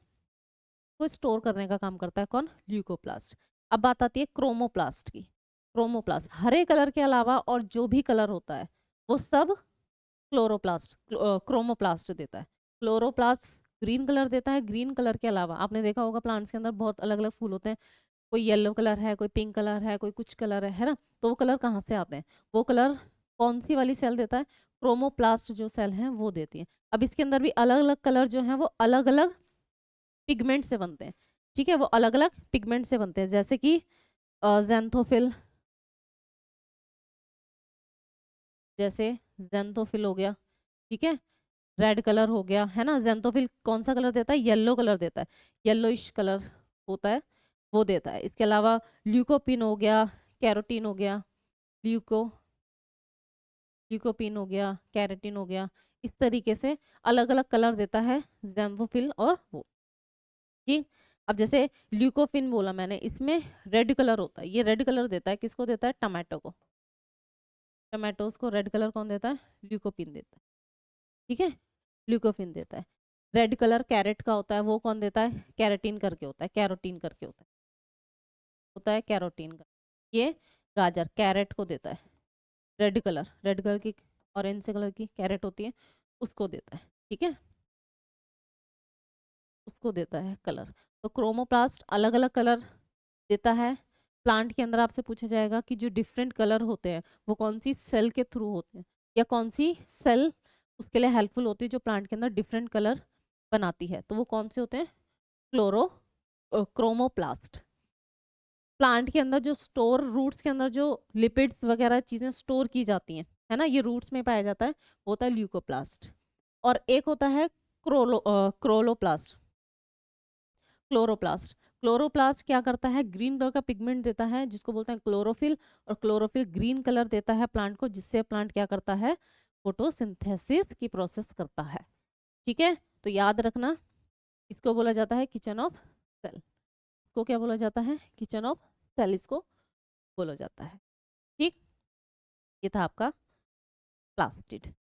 को स्टोर करने का काम करता है कौन, ल्यूकोप्लास्ट। अब बात आती है क्रोमोप्लास्ट की, क्रोमोप्लास्ट हरे कलर के अलावा और जो भी कलर होता है वो सब क्रोमोप्लास्ट देता है, क्लोरोप्लास्ट ग्रीन कलर देता है, ग्रीन कलर के अलावा आपने देखा होगा प्लांट्स के अंदर बहुत अलग अलग फूल होते हैं, कोई येलो कलर है, कोई पिंक कलर है, कोई कुछ कलर है ना, तो वो कलर कहाँ से आते हैं, वो कलर कौन सी वाली सेल देता है, क्रोमोप्लास्ट जो सेल है वो देती है। अब इसके अंदर भी अलग अलग कलर जो है वो अलग अलग पिगमेंट से बनते हैं, ठीक है, वो अलग अलग पिगमेंट से बनते हैं, जैसे कि ज़ैंथोफिल, जैसे ज़ैंथोफिल हो गया, ठीक है, रेड कलर हो गया, है ना, ज़ैंथोफिल कौन सा कलर देता है, येलो कलर देता है, येलोइश कलर होता है वो देता है। इसके अलावा ल्यूकोपिन हो गया, कैरोटीन हो गया, ल्यूको ल्यूकोपिन हो गया, कैरेटिन हो गया, इस तरीके से अलग अलग कलर देता है ज़ैंथोफिल और वो, ठीक। अब जैसे ल्यूकोपिन बोला मैंने, इसमें रेड कलर होता है, ये रेड कलर देता है, किसको देता है, टमाटो को, टमाटोज को रेड कलर कौन देता है, ल्यूकोपिन देता है, ठीक है, ल्यूकोपिन देता है। रेड कलर कैरेट का होता है, वो कौन देता है, कैरेटीन करके होता है, कैरोटीन करके होता है कैरोटीन का, ये गाजर कैरेट को देता है, रेड कलर, रेड कलर की, ऑरेंज से कलर की कैरेट होती है उसको देता है, ठीक है, उसको देता है कलर। तो क्रोमोप्लास्ट अलग अलग कलर देता है। प्लांट के अंदर आपसे पूछा जाएगा कि जो डिफरेंट कलर होते हैं वो कौन सी सेल के थ्रू होते हैं, या कौन सी सेल उसके लिए हेल्पफुल होती है जो प्लांट के अंदर डिफरेंट कलर बनाती है, तो वो कौन से होते हैं, क्लोरो क्रोमोप्लास्ट। प्लांट के अंदर जो स्टोर, रूट्स के अंदर जो लिपिड्स वगैरह चीज़ें स्टोर की जाती हैं, है ना, ये रूट्स में पाया जाता है, वो होता है ल्यूकोप्लास्ट। और एक होता है क्रोलोप्लास्ट, क्लोरोप्लास्ट। क्लोरोप्लास्ट क्या करता है, ग्रीन कलर का पिगमेंट देता है जिसको बोलते हैं क्लोरोफिल, और क्लोरोफिल ग्रीन कलर देता है प्लांट को, जिससे प्लांट क्या करता है, फोटोसिंथेसिस की प्रोसेस करता है, ठीक है। तो याद रखना, इसको बोला जाता है किचन ऑफ सेल, इसको क्या बोला जाता है, किचन ऑफ सेल इसको बोला जाता है, ठीक। ये था आपका प्लास्टिड।